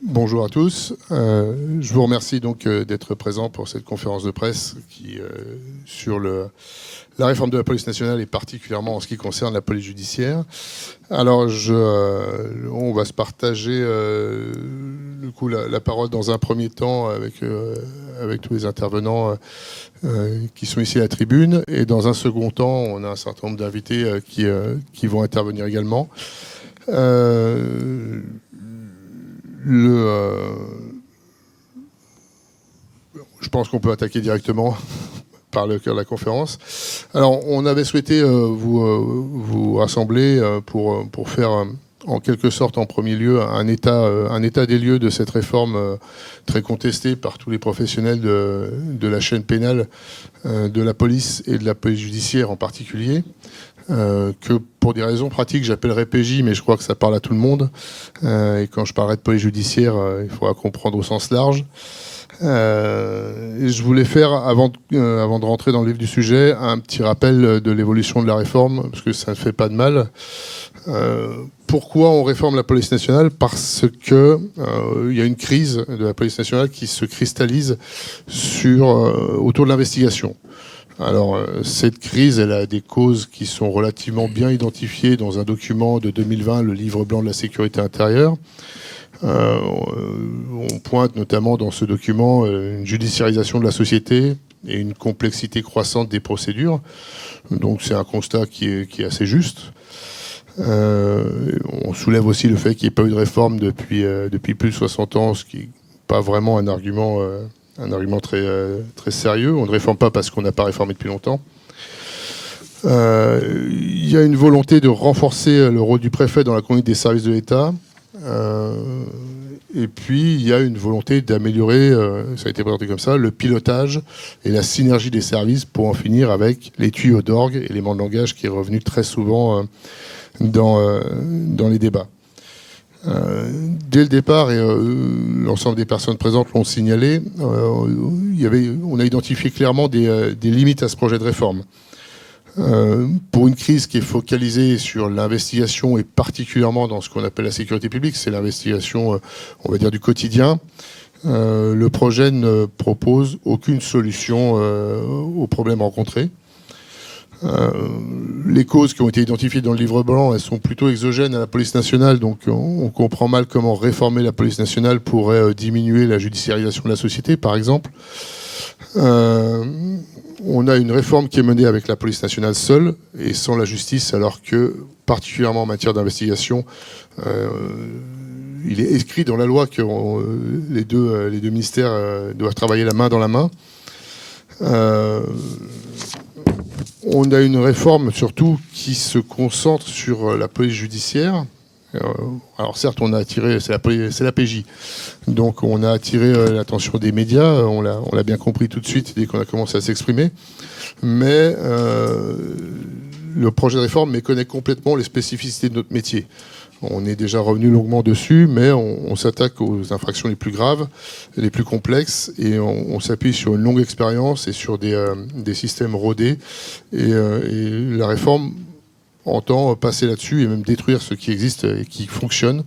Bonjour à tous. Je vous remercie donc d'être présent pour cette conférence de presse sur la réforme de la police nationale et particulièrement en ce qui concerne la police judiciaire. Alors, on va se partager la parole dans un premier temps avec tous les intervenants qui sont ici à la tribune. Et dans un second temps, on a un certain nombre d'invités qui vont intervenir également. Je pense qu'on peut attaquer directement par le cœur de la conférence. Alors, on avait souhaité vous rassembler pour faire en quelque sorte, en premier lieu, un état des lieux de cette réforme très contestée par tous les professionnels de la chaîne pénale, de la police et de la police judiciaire en particulier. Que pour des raisons pratiques, j'appellerai PJ, mais je crois que ça parle à tout le monde. Et quand je parlerai de police judiciaire, il faudra comprendre au sens large. Et je voulais faire, avant de rentrer dans le vif du sujet, un petit rappel de l'évolution de la réforme, parce que ça ne fait pas de mal. Pourquoi on réforme la police nationale ? Parce que il y a une crise de la police nationale qui se cristallise autour de l'investigation. Alors, cette crise, elle a des causes qui sont relativement bien identifiées dans un document de 2020, le livre blanc de la sécurité intérieure. On pointe notamment dans ce document une judiciarisation de la société et une complexité croissante des procédures. Donc, c'est un constat qui est assez juste. On soulève aussi le fait qu'il n'y ait pas eu de réforme depuis plus de 60 ans, ce qui n'est pas vraiment un argument très sérieux. On ne réforme pas parce qu'on n'a pas réformé depuis longtemps. Il y a une volonté de renforcer le rôle du préfet dans la conduite des services de l'État. Et puis, il y a une volonté d'améliorer, ça a été présenté comme ça, le pilotage et la synergie des services pour en finir avec les tuyaux d'orgue, élément de langage qui est revenu très souvent dans les débats. Dès le départ, et l'ensemble des personnes présentes l'ont signalé, on a identifié clairement des limites à ce projet de réforme. Pour une crise qui est focalisée sur l'investigation et particulièrement dans ce qu'on appelle la sécurité publique, c'est l'investigation, on va dire, du quotidien, le projet ne propose aucune solution aux problèmes rencontrés. Les causes qui ont été identifiées dans le livre blanc, elles sont plutôt exogènes à la police nationale, donc on comprend mal comment réformer la police nationale pourrait diminuer la judiciarisation de la société, par exemple. On a une réforme qui est menée avec la police nationale seule et sans la justice, alors que, particulièrement en matière d'investigation, il est écrit dans la loi que les deux ministères doivent travailler la main dans la main. On a une réforme surtout qui se concentre sur la police judiciaire. Alors certes, on a attiré, c'est la PJ, donc on a attiré l'attention des médias, on l'a bien compris tout de suite dès qu'on a commencé à s'exprimer, mais le projet de réforme méconnaît complètement les spécificités de notre métier. On est déjà revenu longuement dessus, mais on s'attaque aux infractions les plus graves, les plus complexes, et on s'appuie sur une longue expérience et sur des systèmes rodés. Et la réforme entend passer là-dessus et même détruire ce qui existe et qui fonctionne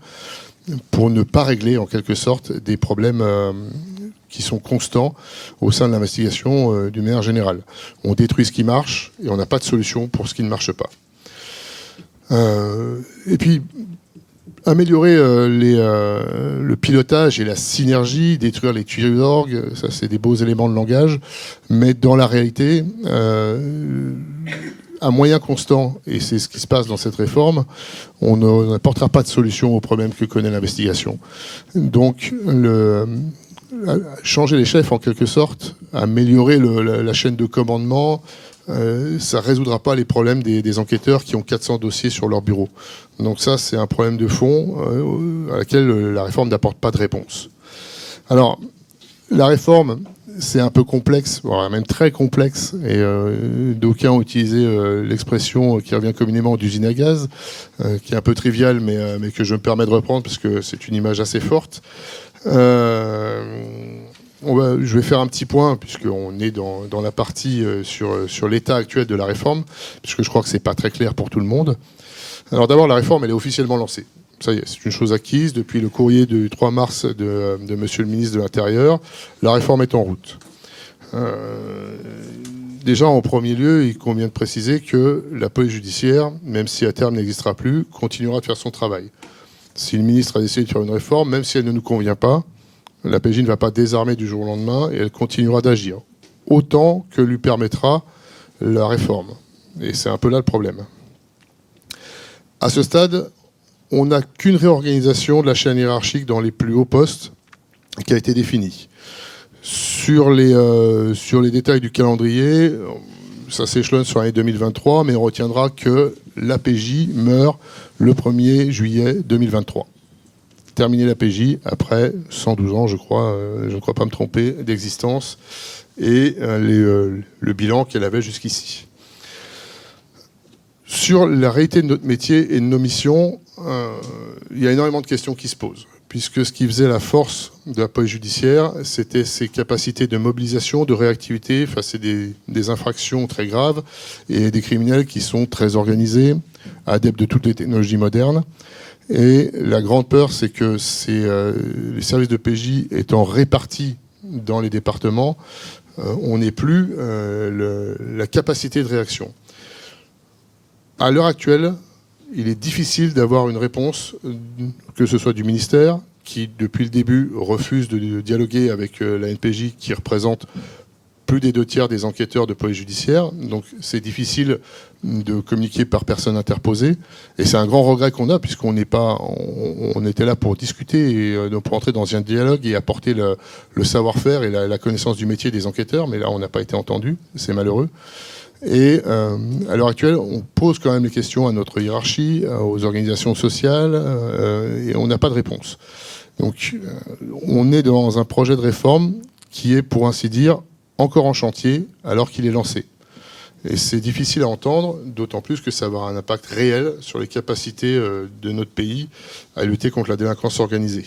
pour ne pas régler, en quelque sorte, des problèmes qui sont constants au sein de l'investigation d'une manière générale. On détruit ce qui marche et on n'a pas de solution pour ce qui ne marche pas. Et puis, améliorer le pilotage et la synergie, détruire les tuyaux d'orgue, ça c'est des beaux éléments de langage, mais dans la réalité, à moyen constant, et c'est ce qui se passe dans cette réforme, on n'apportera pas de solution aux problèmes que connaît l'investigation. Donc, changer les chefs en quelque sorte, améliorer la chaîne de commandement, ça ne résoudra pas les problèmes des enquêteurs qui ont 400 dossiers sur leur bureau. Donc ça, c'est un problème de fond à laquelle la réforme n'apporte pas de réponse. Alors, la réforme, c'est un peu complexe, voire même très complexe, et d'aucuns ont utilisé l'expression qui revient communément d'usine à gaz, qui est un peu triviale, mais que je me permets de reprendre parce que c'est une image assez forte. Je vais faire un petit point, puisqu'on est dans la partie sur l'état actuel de la réforme, puisque je crois que ce n'est pas très clair pour tout le monde. Alors d'abord, la réforme, elle est officiellement lancée. Ça y est, c'est une chose acquise. Depuis le courrier du 3 mars de Monsieur le ministre de l'Intérieur, la réforme est en route. Déjà, en premier lieu, il convient de préciser que la police judiciaire, même si à terme n'existera plus, continuera de faire son travail. Si le ministre a décidé de faire une réforme, même si elle ne nous convient pas, la PJ ne va pas désarmer du jour au lendemain et elle continuera d'agir, autant que lui permettra la réforme. Et c'est un peu là le problème. À ce stade, on n'a qu'une réorganisation de la chaîne hiérarchique dans les plus hauts postes qui a été définie. Sur les détails du calendrier, ça s'échelonne sur l'année 2023, mais on retiendra que l'APJ meurt le 1er juillet 2023. Terminer l'APJ après 112 ans, je ne crois pas me tromper, d'existence, et le bilan qu'elle avait jusqu'ici. Sur la réalité de notre métier et de nos missions, il y a énormément de questions qui se posent, puisque ce qui faisait la force de la police judiciaire, c'était ses capacités de mobilisation, de réactivité face à des infractions très graves et des criminels qui sont très organisés, adeptes de toutes les technologies modernes. Et la grande peur, c'est que les services de PJ étant répartis dans les départements, on n'ait plus la capacité de réaction. À l'heure actuelle, il est difficile d'avoir une réponse, que ce soit du ministère, qui depuis le début refuse de dialoguer avec la NPJ, qui représente plus des 2/3 des enquêteurs de police judiciaire. Donc c'est difficile de communiquer par personne interposée. Et c'est un grand regret qu'on a, puisqu'on on était là pour discuter et pour entrer dans un dialogue et apporter le savoir-faire et la connaissance du métier des enquêteurs. Mais là, on n'a pas été entendu. C'est malheureux. Et à l'heure actuelle, on pose quand même les questions à notre hiérarchie, aux organisations sociales, et on n'a pas de réponse. Donc on est dans un projet de réforme qui est, pour ainsi dire, encore en chantier alors qu'il est lancé. Et c'est difficile à entendre, d'autant plus que ça va avoir un impact réel sur les capacités de notre pays à lutter contre la délinquance organisée.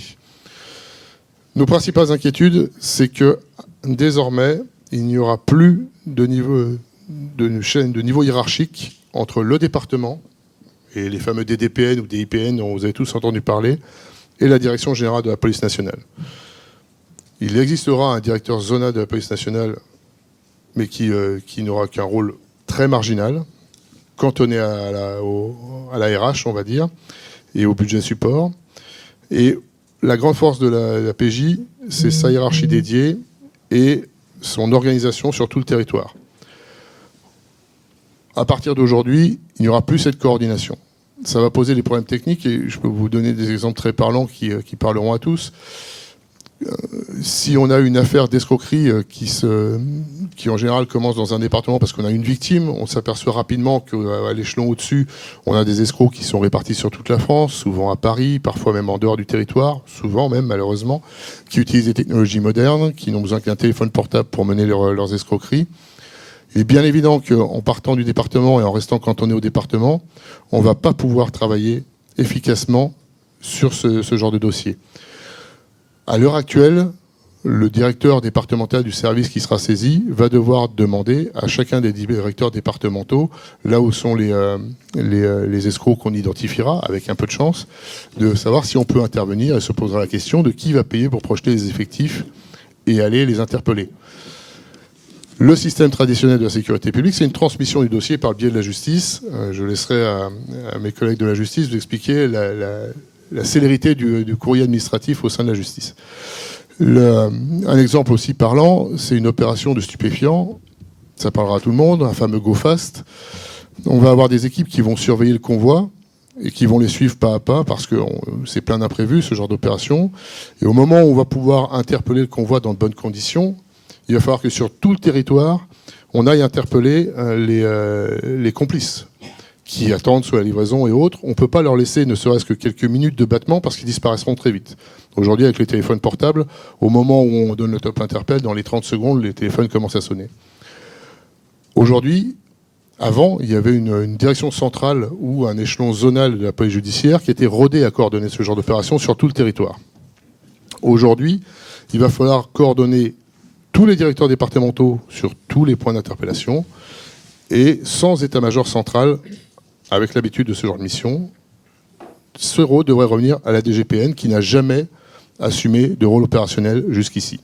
Nos principales inquiétudes, c'est que désormais, il n'y aura plus de niveau hiérarchique entre le département et les fameux DDPN ou DIPN dont vous avez tous entendu parler et la direction générale de la police nationale. Il existera un directeur zonal de la police nationale, mais qui n'aura qu'un rôle très marginal, cantonné à la RH, on va dire, et au budget support. Et la grande force de la PJ, c'est sa hiérarchie dédiée et son organisation sur tout le territoire. À partir d'aujourd'hui, il n'y aura plus cette coordination. Ça va poser des problèmes techniques et je peux vous donner des exemples très parlants qui parleront à tous. Si on a une affaire d'escroquerie qui en général commence dans un département parce qu'on a une victime, on s'aperçoit rapidement qu'à l'échelon au-dessus, on a des escrocs qui sont répartis sur toute la France, souvent à Paris, parfois même en dehors du territoire, souvent même malheureusement, qui utilisent des technologies modernes, qui n'ont besoin qu'un téléphone portable pour mener leurs escroqueries. Il est bien évident qu'en partant du département et en restant cantonné au département, on ne va pas pouvoir travailler efficacement sur ce genre de dossier. À l'heure actuelle, le directeur départemental du service qui sera saisi va devoir demander à chacun des directeurs départementaux, là où sont les escrocs qu'on identifiera, avec un peu de chance, de savoir si on peut intervenir et se posera la question de qui va payer pour projeter les effectifs et aller les interpeller. Le système traditionnel de la sécurité publique, c'est une transmission du dossier par le biais de la justice. Je laisserai à mes collègues de la justice vous expliquer la célérité du courrier administratif au sein de la justice. Un exemple aussi parlant, c'est une opération de stupéfiants. Ça parlera à tout le monde, un fameux Go Fast. On va avoir des équipes qui vont surveiller le convoi et qui vont les suivre pas à pas parce que c'est plein d'imprévus, ce genre d'opération. Et au moment où on va pouvoir interpeller le convoi dans de bonnes conditions, il va falloir que sur tout le territoire, on aille interpeller les complices qui attendent sur la livraison et autres. On ne peut pas leur laisser ne serait-ce que quelques minutes de battement parce qu'ils disparaîtront très vite. Aujourd'hui, avec les téléphones portables, au moment où on donne le top interpelle, dans les 30 secondes, les téléphones commencent à sonner. Aujourd'hui, avant, il y avait une direction centrale ou un échelon zonal de la police judiciaire qui était rodé à coordonner ce genre d'opération sur tout le territoire. Aujourd'hui, il va falloir coordonner tous les directeurs départementaux sur tous les points d'interpellation et sans état-major central avec l'habitude de ce genre de mission, ce rôle devrait revenir à la DGPN qui n'a jamais assumé de rôle opérationnel jusqu'ici.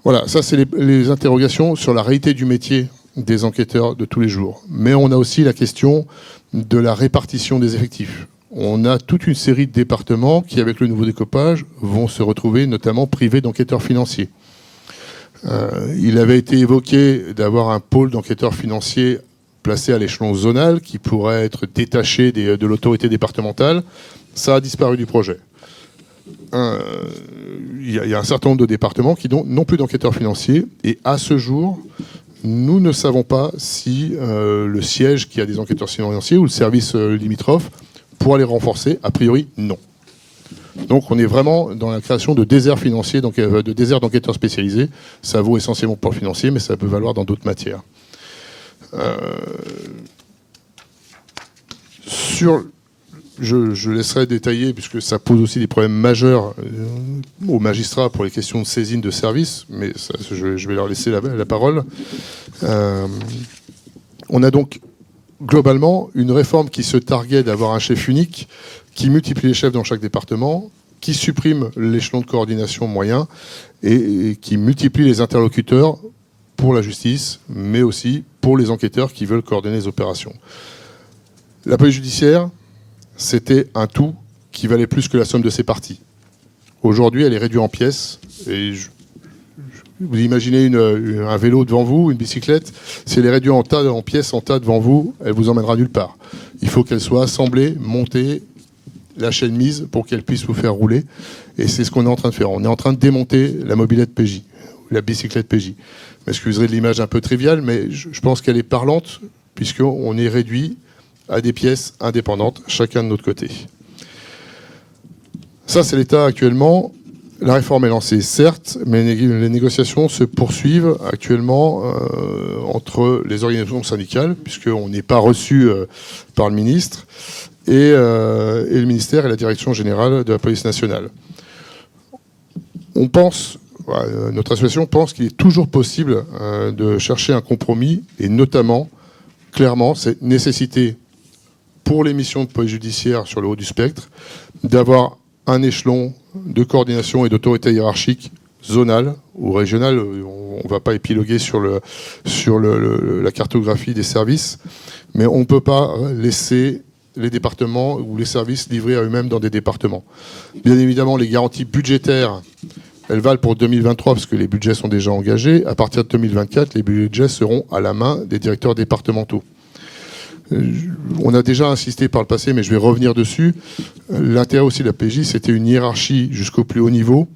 Voilà, ça c'est les interrogations sur la réalité du métier des enquêteurs de tous les jours. Mais on a aussi la question de la répartition des effectifs. On a toute une série de départements qui, avec le nouveau découpage, vont se retrouver notamment privés d'enquêteurs financiers. Il avait été évoqué d'avoir un pôle d'enquêteurs financiers placé à l'échelon zonal qui pourrait être détaché de l'autorité départementale. Ça a disparu du projet. Il y a un certain nombre de départements qui n'ont plus d'enquêteurs financiers et à ce jour, nous ne savons pas si le siège qui a des enquêteurs financiers ou le service limitrophe pourra les renforcer. A priori, non. Donc on est vraiment dans la création de déserts financiers, donc de déserts d'enquêteurs spécialisés. Ça vaut essentiellement pour le financier, mais ça peut valoir dans d'autres matières. Je laisserai détailler, puisque ça pose aussi des problèmes majeurs aux magistrats pour les questions de saisine de services, mais ça, je vais leur laisser la parole. On a donc globalement une réforme qui se targuait d'avoir un chef unique, qui multiplie les chefs dans chaque département, qui supprime l'échelon de coordination moyen et qui multiplie les interlocuteurs pour la justice, mais aussi pour les enquêteurs qui veulent coordonner les opérations. La police judiciaire, c'était un tout qui valait plus que la somme de ses parties. Aujourd'hui, elle est réduite en pièces. Et vous imaginez un vélo devant vous, une bicyclette, si elle est réduite en pièces, en tas devant vous, elle vous emmènera nulle part. Il faut qu'elle soit assemblée, montée, la chaîne mise pour qu'elle puisse vous faire rouler. Et c'est ce qu'on est en train de faire. On est en train de démonter la mobilette PJ, la bicyclette PJ. M'excuserez de l'image un peu triviale, mais je pense qu'elle est parlante, puisqu'on est réduit à des pièces indépendantes, chacun de notre côté. Ça, c'est l'état actuellement. La réforme est lancée, certes, mais les négociations se poursuivent actuellement entre les organisations syndicales, puisqu'on n'est pas reçu par le ministre, et le ministère et la direction générale de la police nationale. On pense, notre association pense qu'il est toujours possible de chercher un compromis, et notamment, clairement, cette nécessité pour les missions de police judiciaire sur le haut du spectre, d'avoir un échelon de coordination et d'autorité hiérarchique zonale ou régionale. On ne va pas épiloguer sur la cartographie des services, mais on ne peut pas laisser les départements ou les services livrés à eux-mêmes dans des départements. Bien évidemment, les garanties budgétaires, elles valent pour 2023 parce que les budgets sont déjà engagés. À partir de 2024, les budgets seront à la main des directeurs départementaux. On a déjà insisté par le passé, mais je vais revenir dessus. L'intérêt aussi de la PJ, c'était une hiérarchie jusqu'au plus haut niveau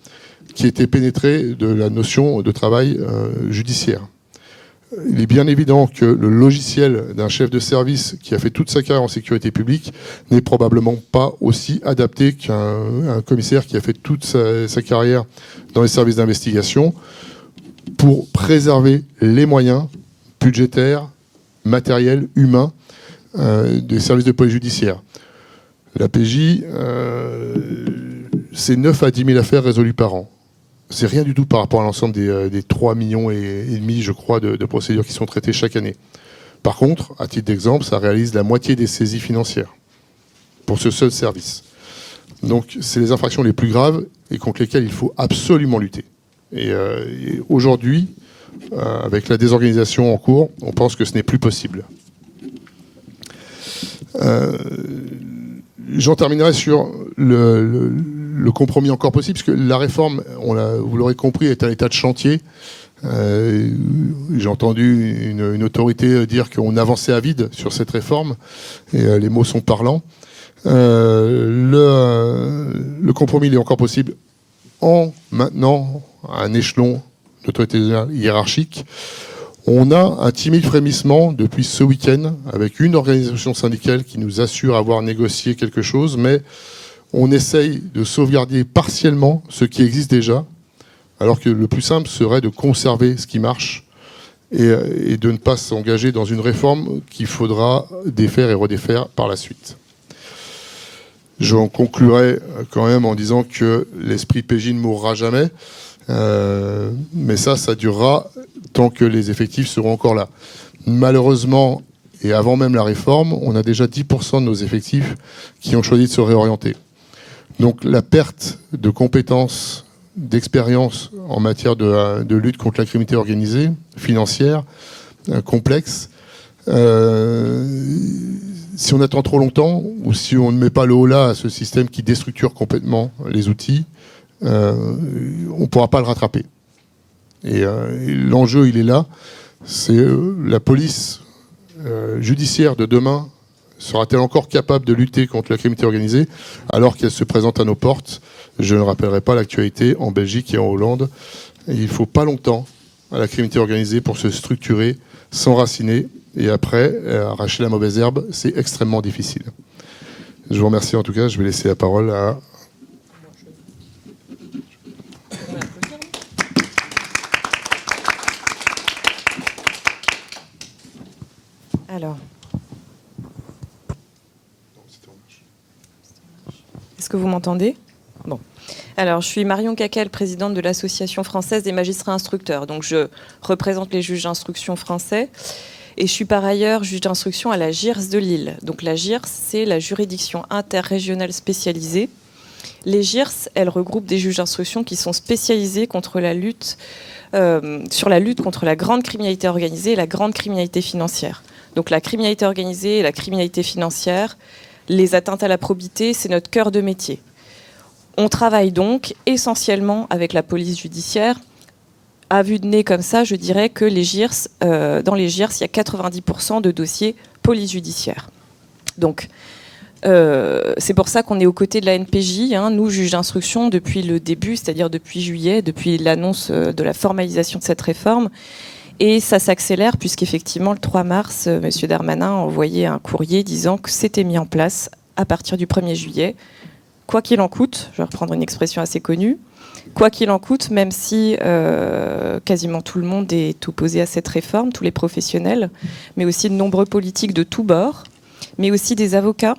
qui était pénétrée de la notion de travail judiciaire. Il est bien évident que le logiciel d'un chef de service qui a fait toute sa carrière en sécurité publique n'est probablement pas aussi adapté qu'un commissaire qui a fait toute sa carrière dans les services d'investigation pour préserver les moyens budgétaires, matériels, humains des services de police judiciaire. La PJ, c'est 9 à 10 000 affaires résolues par an. C'est rien du tout par rapport à l'ensemble des 3,5 millions, je crois, de procédures qui sont traitées chaque année. Par contre, à titre d'exemple, ça réalise la moitié des saisies financières pour ce seul service. Donc, c'est les infractions les plus graves et contre lesquelles il faut absolument lutter. Et aujourd'hui, avec la désorganisation en cours, on pense que ce n'est plus possible. J'en terminerai sur le compromis encore possible, parce que la réforme, vous l'aurez compris, est à l'état de chantier. J'ai entendu une autorité dire qu'on avançait à vide sur cette réforme, et les mots sont parlants. Le compromis, il est encore possible en maintenant un échelon d'autorité hiérarchique. On a un timide frémissement depuis ce week-end avec une organisation syndicale qui nous assure avoir négocié quelque chose, mais on essaye de sauvegarder partiellement ce qui existe déjà, alors que le plus simple serait de conserver ce qui marche et de ne pas s'engager dans une réforme qu'il faudra défaire et redéfaire par la suite. J'en conclurai quand même en disant que l'esprit PJ ne mourra jamais, mais ça durera tant que les effectifs seront encore là. Malheureusement, Et avant même la réforme, on a déjà 10% de nos effectifs qui ont choisi de se réorienter. Donc la perte de compétences, d'expérience en matière de lutte contre la criminalité organisée, financière, complexe, si on attend trop longtemps ou si on ne met pas le holà à ce système qui déstructure complètement les outils, on ne pourra pas le rattraper. Et l'enjeu, il est là. C'est la police judiciaire de demain sera-t-elle encore capable de lutter contre la criminalité organisée alors qu'elle se présente à nos portes? Je ne rappellerai pas l'actualité en Belgique et en Hollande. Et il ne faut pas longtemps à la criminalité organisée pour se structurer, s'enraciner et après arracher la mauvaise herbe. C'est extrêmement difficile. Je vous remercie en tout cas. Je vais laisser la parole à... Alors, est-ce que vous m'entendez? Bon. Alors, je suis Marion Caquel, présidente de l'Association française des magistrats instructeurs. Donc, je représente les juges d'instruction français. Et je suis par ailleurs juge d'instruction à la JIRS de Lille. Donc, la JIRS, c'est la juridiction interrégionale spécialisée. Les JIRS, elles regroupent des juges d'instruction qui sont spécialisés contre la lutte, sur la lutte contre la grande criminalité organisée et la grande criminalité financière. Donc la criminalité organisée et la criminalité financière, les atteintes à la probité, c'est notre cœur de métier. On travaille donc essentiellement avec la police judiciaire. À vue de nez comme ça, je dirais que les JIRS, dans les JIRS, il y a 90% de dossiers police judiciaire. Donc c'est pour ça qu'on est aux côtés de la NPJ, nous, juges d'instruction, depuis le début, c'est-à-dire depuis juillet, depuis l'annonce de la formalisation de cette réforme. Et ça s'accélère puisqu'effectivement, le 3 mars, M. Darmanin a envoyé un courrier disant que c'était mis en place à partir du 1er juillet. Quoi qu'il en coûte, je vais reprendre une expression assez connue, quoi qu'il en coûte, même si quasiment tout le monde est opposé à cette réforme, tous les professionnels, mais aussi de nombreux politiques de tous bords, mais aussi des avocats.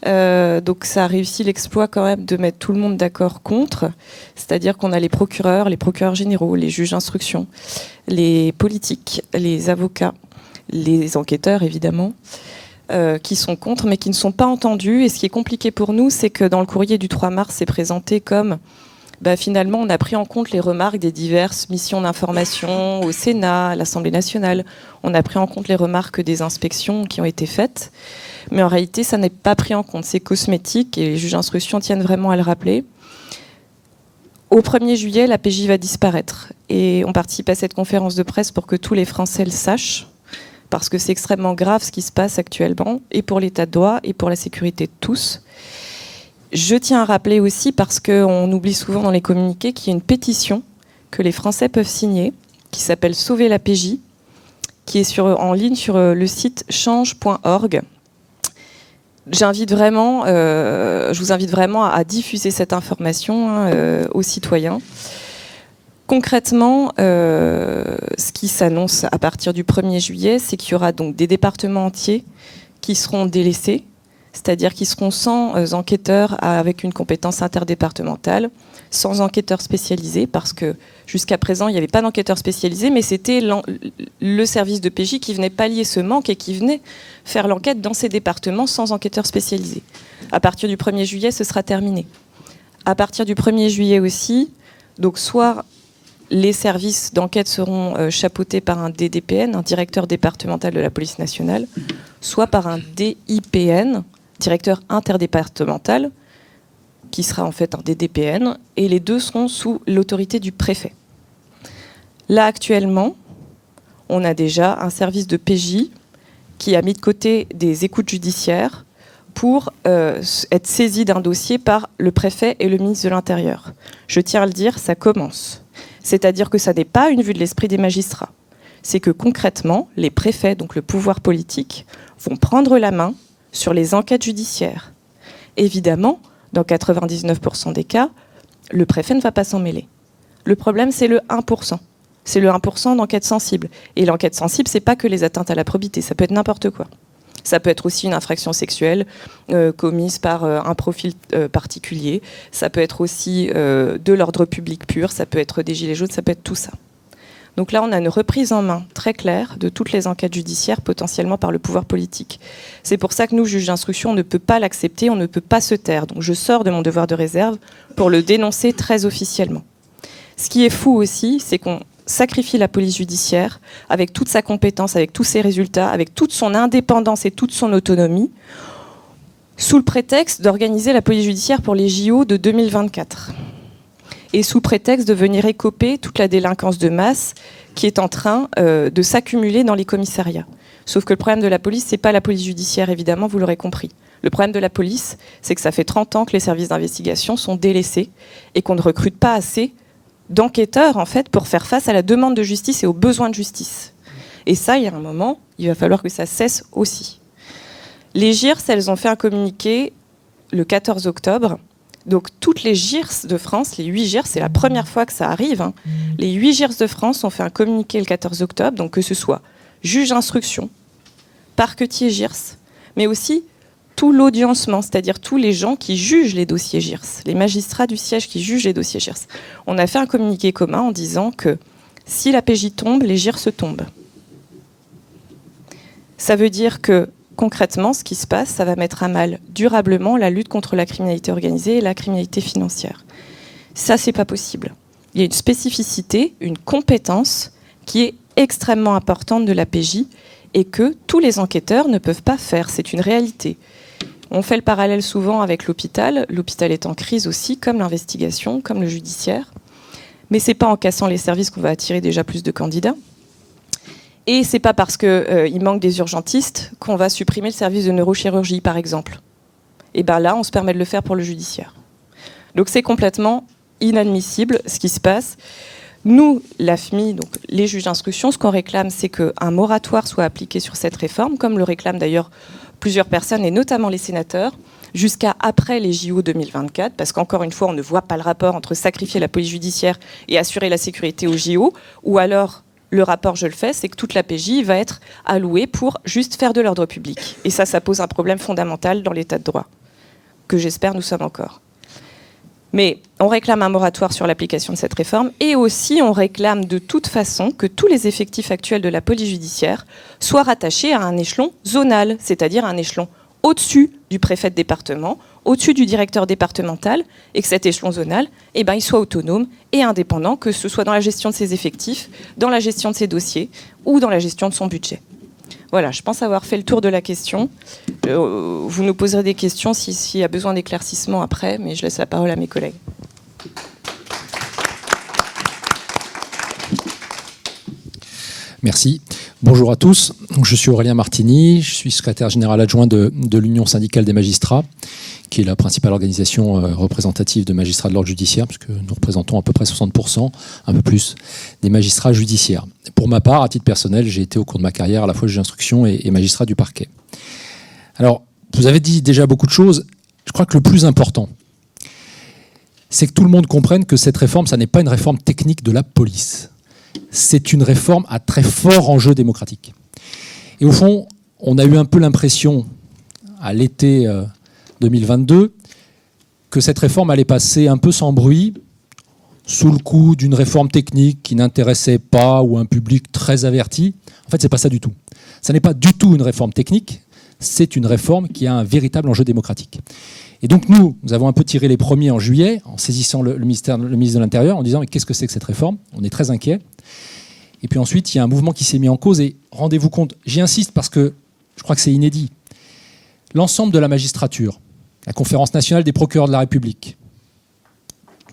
Donc ça a réussi l'exploit quand même de mettre tout le monde d'accord contre, c'est-à-dire qu'on a les procureurs généraux, les juges d'instruction, les politiques, les avocats, les enquêteurs évidemment, qui sont contre mais qui ne sont pas entendus. Et ce qui est compliqué pour nous, c'est que dans le courrier du 3 mars, c'est présenté comme finalement on a pris en compte les remarques des diverses missions d'information au Sénat, à l'Assemblée nationale, on a pris en compte les remarques des inspections qui ont été faites. Mais en réalité, ça n'est pas pris en compte. C'est cosmétique et les juges d'instruction tiennent vraiment à le rappeler. Au 1er juillet, la PJ va disparaître. Et on participe à cette conférence de presse pour que tous les Français le sachent, parce que c'est extrêmement grave ce qui se passe actuellement, et pour l'état de droit, et pour la sécurité de tous. Je tiens à rappeler aussi, parce qu'on oublie souvent dans les communiqués, qu'il y a une pétition que les Français peuvent signer, qui s'appelle « Sauver la PJ », qui est en ligne sur le site change.org. Je vous invite vraiment à diffuser cette information aux citoyens. Concrètement, ce qui s'annonce à partir du 1er juillet, c'est qu'il y aura donc des départements entiers qui seront délaissés, c'est-à-dire qui seront sans enquêteurs avec une compétence interdépartementale, sans enquêteurs spécialisés, parce que jusqu'à présent, il n'y avait pas d'enquêteurs spécialisés, mais c'était le service de PJ qui venait pallier ce manque et qui venait faire l'enquête dans ces départements sans enquêteurs spécialisés. À partir du 1er juillet, ce sera terminé. À partir du 1er juillet aussi, donc soit les services d'enquête seront chapeautés par un DDPN, un directeur départemental de la police nationale, soit par un DIPN, directeur interdépartemental, qui sera en fait un DDPN, et les deux seront sous l'autorité du préfet. Là, actuellement, on a déjà un service de PJ qui a mis de côté des écoutes judiciaires pour être saisi d'un dossier par le préfet et le ministre de l'Intérieur. Je tiens à le dire, ça commence. C'est-à-dire que ça n'est pas une vue de l'esprit des magistrats. C'est que concrètement, les préfets, donc le pouvoir politique, vont prendre la main sur les enquêtes judiciaires. Évidemment, dans 99% des cas, le préfet ne va pas s'en mêler. Le problème, c'est le 1%. C'est le 1% d'enquête sensible. Et l'enquête sensible, c'est pas que les atteintes à la probité, ça peut être n'importe quoi. Ça peut être aussi une infraction sexuelle commise par un profil particulier. Ça peut être aussi de l'ordre public pur, ça peut être des gilets jaunes, ça peut être tout ça. Donc là, on a une reprise en main très claire de toutes les enquêtes judiciaires potentiellement par le pouvoir politique. C'est pour ça que nous, juges d'instruction, on ne peut pas l'accepter, on ne peut pas se taire. Donc je sors de mon devoir de réserve pour le dénoncer très officiellement. Ce qui est fou aussi, c'est qu'on sacrifie la police judiciaire avec toute sa compétence, avec tous ses résultats, avec toute son indépendance et toute son autonomie, sous le prétexte d'organiser la police judiciaire pour les JO de 2024. Et sous prétexte de venir écoper toute la délinquance de masse qui est en train de s'accumuler dans les commissariats. Sauf que le problème de la police, c'est pas la police judiciaire, évidemment, vous l'aurez compris. Le problème de la police, c'est que ça fait 30 ans que les services d'investigation sont délaissés et qu'on ne recrute pas assez d'enquêteurs, en fait, pour faire face à la demande de justice et aux besoins de justice. Et ça, il y a un moment, il va falloir que ça cesse aussi. Les GIRS, elles ont fait un communiqué le 14 octobre. Donc toutes les GIRS de France, les 8 GIRS, c'est la première fois que ça arrive, hein. Les 8 GIRS de France ont fait un communiqué le 14 octobre, donc que ce soit juge d'instruction, parquetier GIRS, mais aussi tout l'audiencement, c'est-à-dire tous les gens qui jugent les dossiers GIRS, les magistrats du siège qui jugent les dossiers GIRS. On a fait un communiqué commun en disant que si la PJ tombe, les GIRS tombent. Ça veut dire que concrètement, ce qui se passe, ça va mettre à mal durablement la lutte contre la criminalité organisée et la criminalité financière. Ça, c'est pas possible. Il y a une spécificité, une compétence qui est extrêmement importante de la PJ et que tous les enquêteurs ne peuvent pas faire. C'est une réalité. On fait le parallèle souvent avec l'hôpital. L'hôpital est en crise aussi, comme l'investigation, comme le judiciaire. Mais c'est pas en cassant les services qu'on va attirer déjà plus de candidats. Et c'est pas parce qu'il manque des urgentistes qu'on va supprimer le service de neurochirurgie, par exemple. Et bien là, on se permet de le faire pour le judiciaire. Donc c'est complètement inadmissible ce qui se passe. Nous, l'AFMI, donc les juges d'instruction, ce qu'on réclame, c'est qu'un moratoire soit appliqué sur cette réforme, comme le réclament d'ailleurs plusieurs personnes, et notamment les sénateurs, jusqu'à après les JO 2024, parce qu'encore une fois, on ne voit pas le rapport entre sacrifier la police judiciaire et assurer la sécurité aux JO, ou alors le rapport, je le fais, c'est que toute la PJ va être allouée pour juste faire de l'ordre public. Et ça pose un problème fondamental dans l'état de droit, que j'espère nous sommes encore. Mais on réclame un moratoire sur l'application de cette réforme et aussi on réclame de toute façon que tous les effectifs actuels de la police judiciaire soient rattachés à un échelon zonal, c'est-à-dire un échelon au-dessus du préfet de département, au-dessus du directeur départemental, et que cet échelon zonal, il soit autonome et indépendant, que ce soit dans la gestion de ses effectifs, dans la gestion de ses dossiers ou dans la gestion de son budget. Voilà, je pense avoir fait le tour de la question. Vous nous poserez des questions s'il y a besoin d'éclaircissement après, mais je laisse la parole à mes collègues. Merci. Bonjour à tous. Je suis Aurélien Martini, je suis secrétaire général adjoint de l'Union syndicale des magistrats, qui est la principale organisation représentative de magistrats de l'ordre judiciaire, puisque nous représentons à peu près 60%, un peu plus, des magistrats judiciaires. Pour ma part, à titre personnel, j'ai été au cours de ma carrière à la fois juge d'instruction et magistrat du parquet. Alors, vous avez dit déjà beaucoup de choses. Je crois que le plus important, c'est que tout le monde comprenne que cette réforme, ça n'est pas une réforme technique de la police. C'est une réforme à très fort enjeu démocratique. Et au fond, on a eu un peu l'impression, à l'été 2022, que cette réforme allait passer un peu sans bruit, sous le coup d'une réforme technique qui n'intéressait pas ou un public très averti. En fait, c'est pas ça du tout. Ça n'est pas du tout une réforme technique, c'est une réforme qui a un véritable enjeu démocratique. Et donc nous avons un peu tiré les premiers en juillet, en saisissant le ministre de l'Intérieur, en disant « mais qu'est-ce que c'est que cette réforme ?» On est très inquiets. Et puis ensuite, il y a un mouvement qui s'est mis en cause, et rendez-vous compte, j'y insiste parce que je crois que c'est inédit. L'ensemble de la magistrature, la Conférence nationale des procureurs de la République,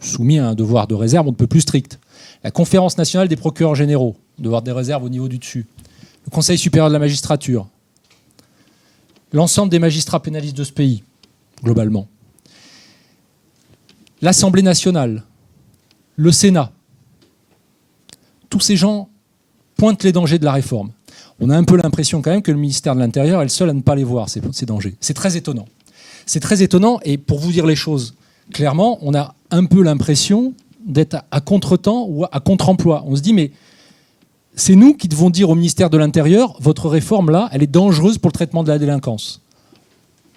soumis à un devoir de réserve, on ne peut plus strict. La Conférence nationale des procureurs généraux, devoir des réserves au niveau du dessus. Le Conseil supérieur de la magistrature. L'ensemble des magistrats pénalistes de ce pays, globalement. L'Assemblée nationale, le Sénat. Tous ces gens pointent les dangers de la réforme. On a un peu l'impression quand même que le ministère de l'Intérieur est le seul à ne pas les voir, ces dangers. C'est très étonnant. C'est très étonnant, et pour vous dire les choses clairement, on a un peu l'impression d'être à contre-temps ou à contre-emploi. On se dit, mais c'est nous qui devons dire au ministère de l'Intérieur, votre réforme là, elle est dangereuse pour le traitement de la délinquance.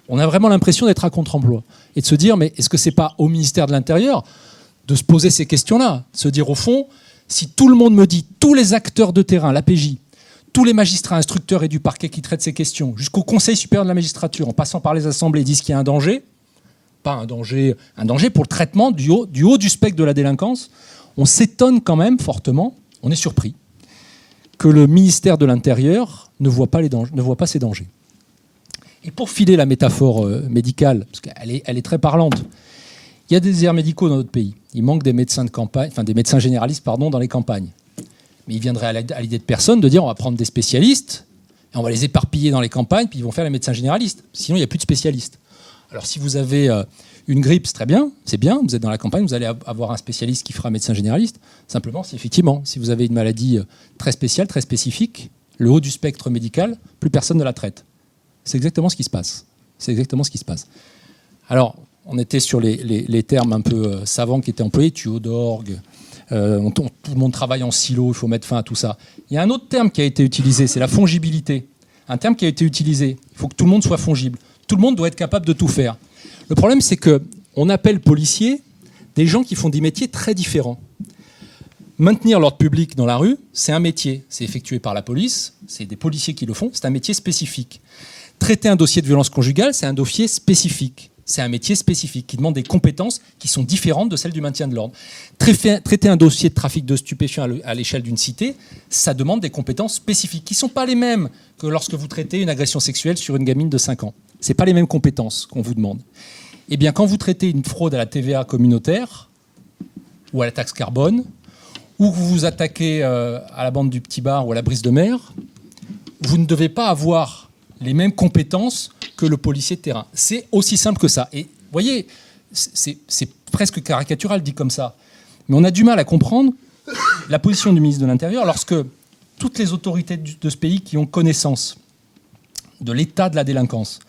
On a vraiment l'impression d'être à contre-emploi. Et de se dire, mais est-ce que c'est pas au ministère de l'Intérieur de se poser ces questions-là? De se dire, au fond, Si tout le monde me dit, tous les acteurs de terrain, l'APJ, tous les magistrats, instructeurs et du parquet qui traitent ces questions, jusqu'au Conseil supérieur de la magistrature, en passant par les assemblées, disent qu'il y a un danger, pas un danger pour le traitement du haut du spectre de la délinquance, on s'étonne quand même fortement, on est surpris, que le ministère de l'Intérieur ne voit pas ces dangers. Et pour filer la métaphore médicale, parce qu'elle est très parlante, il y a des déserts médicaux dans notre pays. Il manque des médecins de campagne, des médecins généralistes, dans les campagnes. Mais il viendrait à l'idée de personne de dire on va prendre des spécialistes et on va les éparpiller dans les campagnes, puis ils vont faire les médecins généralistes. Sinon, il n'y a plus de spécialistes. Alors, si vous avez une grippe, c'est très bien, c'est bien. Vous êtes dans la campagne, vous allez avoir un spécialiste qui fera médecin généraliste. Simplement, effectivement, si vous avez une maladie très spéciale, très spécifique, le haut du spectre médical, plus personne ne la traite. C'est exactement ce qui se passe. Alors, on était sur les termes un peu savants qui étaient employés, tuyaux d'orgue, tout le monde travaille en silo, il faut mettre fin à tout ça. Il y a un autre terme qui a été utilisé, c'est la fongibilité. Un terme qui a été utilisé, il faut que tout le monde soit fongible. Tout le monde doit être capable de tout faire. Le problème, c'est qu'on appelle policiers des gens qui font des métiers très différents. Maintenir l'ordre public dans la rue, c'est un métier. C'est effectué par la police, c'est des policiers qui le font, c'est un métier spécifique. Traiter un dossier de violence conjugale, c'est un dossier spécifique. C'est un métier spécifique qui demande des compétences qui sont différentes de celles du maintien de l'ordre. Traiter un dossier de trafic de stupéfiants à l'échelle d'une cité, ça demande des compétences spécifiques qui ne sont pas les mêmes que lorsque vous traitez une agression sexuelle sur une gamine de 5 ans. Ce n'est pas les mêmes compétences qu'on vous demande. Eh bien, quand vous traitez une fraude à la TVA communautaire ou à la taxe carbone, ou que vous vous attaquez à la bande du petit bar ou à la brise de mer, vous ne devez pas avoir les mêmes compétences que le policier de terrain. C'est aussi simple que ça. Et vous voyez, c'est presque caricatural dit comme ça. Mais on a du mal à comprendre la position du ministre de l'Intérieur lorsque toutes les autorités de ce pays qui ont connaissance de l'état de la délinquance,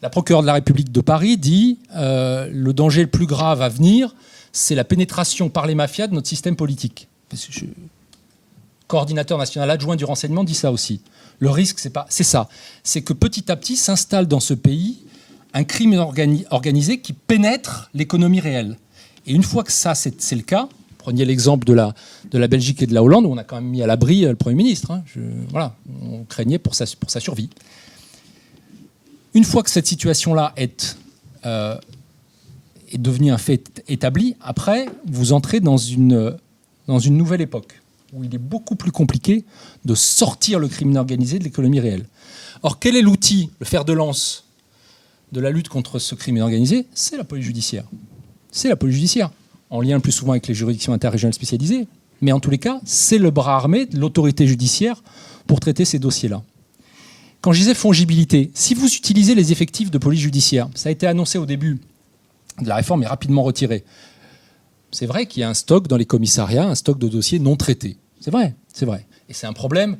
la procureure de la République de Paris dit le danger le plus grave à venir, c'est la pénétration par les mafias de notre système politique. Le coordinateur national adjoint du renseignement dit ça aussi. Le risque, c'est ça. C'est que petit à petit s'installe dans ce pays un crime organisé qui pénètre l'économie réelle. Et une fois que ça, c'est le cas, prenez l'exemple de la Belgique et de la Hollande, où on a quand même mis à l'abri le Premier ministre. Voilà, on craignait pour sa survie. Une fois que cette situation-là est devenue un fait établi, après, vous entrez dans une nouvelle époque, où il est beaucoup plus compliqué de sortir le crime organisé de l'économie réelle. Or, quel est l'outil, le fer de lance de la lutte contre ce crime organisé ? C'est la police judiciaire. C'est la police judiciaire, en lien le plus souvent avec les juridictions interrégionales spécialisées, mais en tous les cas, c'est le bras armé de l'autorité judiciaire pour traiter ces dossiers-là. Quand je disais fongibilité, si vous utilisez les effectifs de police judiciaire, ça a été annoncé au début de la réforme et rapidement retiré. C'est vrai qu'il y a un stock dans les commissariats, un stock de dossiers non traités. C'est vrai. Et c'est un problème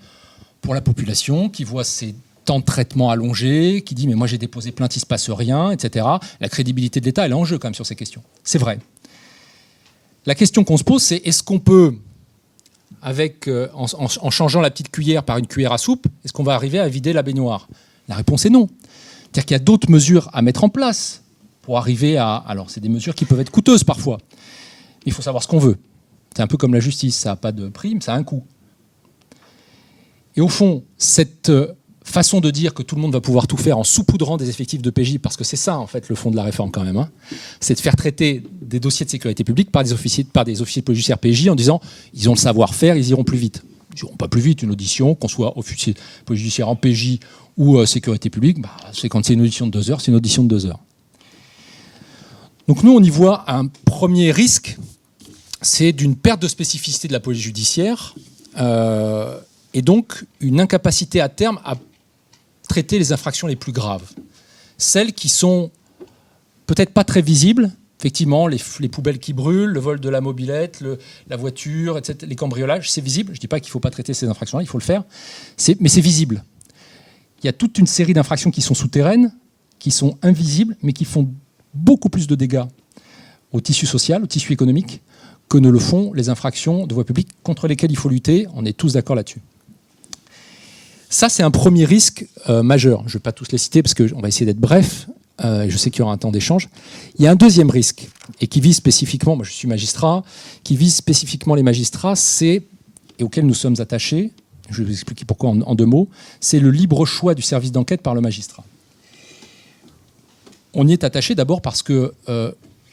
pour la population qui voit ses temps de traitement allongés, qui dit « mais moi j'ai déposé plainte, il ne se passe rien », etc. La crédibilité de l'État, elle est en jeu quand même sur ces questions. C'est vrai. La question qu'on se pose, c'est est-ce qu'on peut, en changeant la petite cuillère par une cuillère à soupe, est-ce qu'on va arriver à vider la baignoire ? La réponse est non. C'est-à-dire qu'il y a d'autres mesures à mettre en place pour arriver à... Alors, c'est des mesures qui peuvent être coûteuses parfois. Il faut savoir ce qu'on veut. C'est un peu comme la justice, ça n'a pas de prix, mais ça a un coût. Et au fond, cette façon de dire que tout le monde va pouvoir tout faire en saupoudrant des effectifs de PJ, parce que c'est ça en fait le fond de la réforme quand même, c'est de faire traiter des dossiers de sécurité publique par des officiers de police judiciaire PJ en disant ils ont le savoir-faire, ils iront plus vite. Ils n'iront pas plus vite, une audition, qu'on soit officier de police judiciaire en PJ ou sécurité publique, c'est quand c'est une audition de 2 heures, c'est une audition de 2 heures. Donc nous, on y voit un premier risque, c'est d'une perte de spécificité de la police judiciaire et donc une incapacité à terme à traiter les infractions les plus graves. Celles qui sont peut-être pas très visibles, effectivement, les poubelles qui brûlent, le vol de la mobilette, la voiture, etc., les cambriolages, c'est visible. Je ne dis pas qu'il ne faut pas traiter ces infractions-là, il faut le faire, mais c'est visible. Il y a toute une série d'infractions qui sont souterraines, qui sont invisibles, mais qui font beaucoup plus de dégâts au tissu social, au tissu économique, que ne le font les infractions de voie publique contre lesquelles il faut lutter. On est tous d'accord là-dessus. Ça, c'est un premier risque majeur. Je ne vais pas tous les citer parce qu'on va essayer d'être bref. je sais qu'il y aura un temps d'échange. Il y a un deuxième risque, et qui vise spécifiquement, moi je suis magistrat, qui vise spécifiquement les magistrats, et auquel nous sommes attachés, je vais vous expliquer pourquoi en 2 mots, c'est le libre choix du service d'enquête par le magistrat. On y est attaché d'abord parce que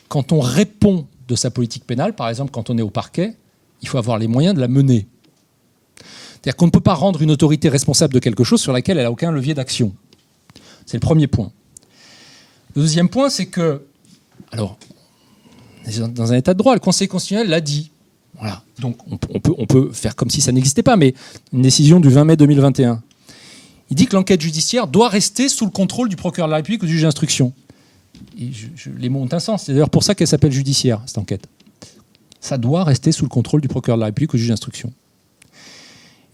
quand on répond de sa politique pénale, par exemple quand on est au parquet, il faut avoir les moyens de la mener. C'est-à-dire qu'on ne peut pas rendre une autorité responsable de quelque chose sur laquelle elle n'a aucun levier d'action. C'est le premier point. Le deuxième point, c'est que, alors, dans un état de droit, le Conseil constitutionnel l'a dit. Voilà. Donc on peut faire comme si ça n'existait pas, mais une décision du 20 mai 2021. Il dit que l'enquête judiciaire doit rester sous le contrôle du procureur de la République ou du juge d'instruction. Et les mots ont un sens. C'est d'ailleurs pour ça qu'elle s'appelle judiciaire, cette enquête. Ça doit rester sous le contrôle du procureur de la République ou du juge d'instruction.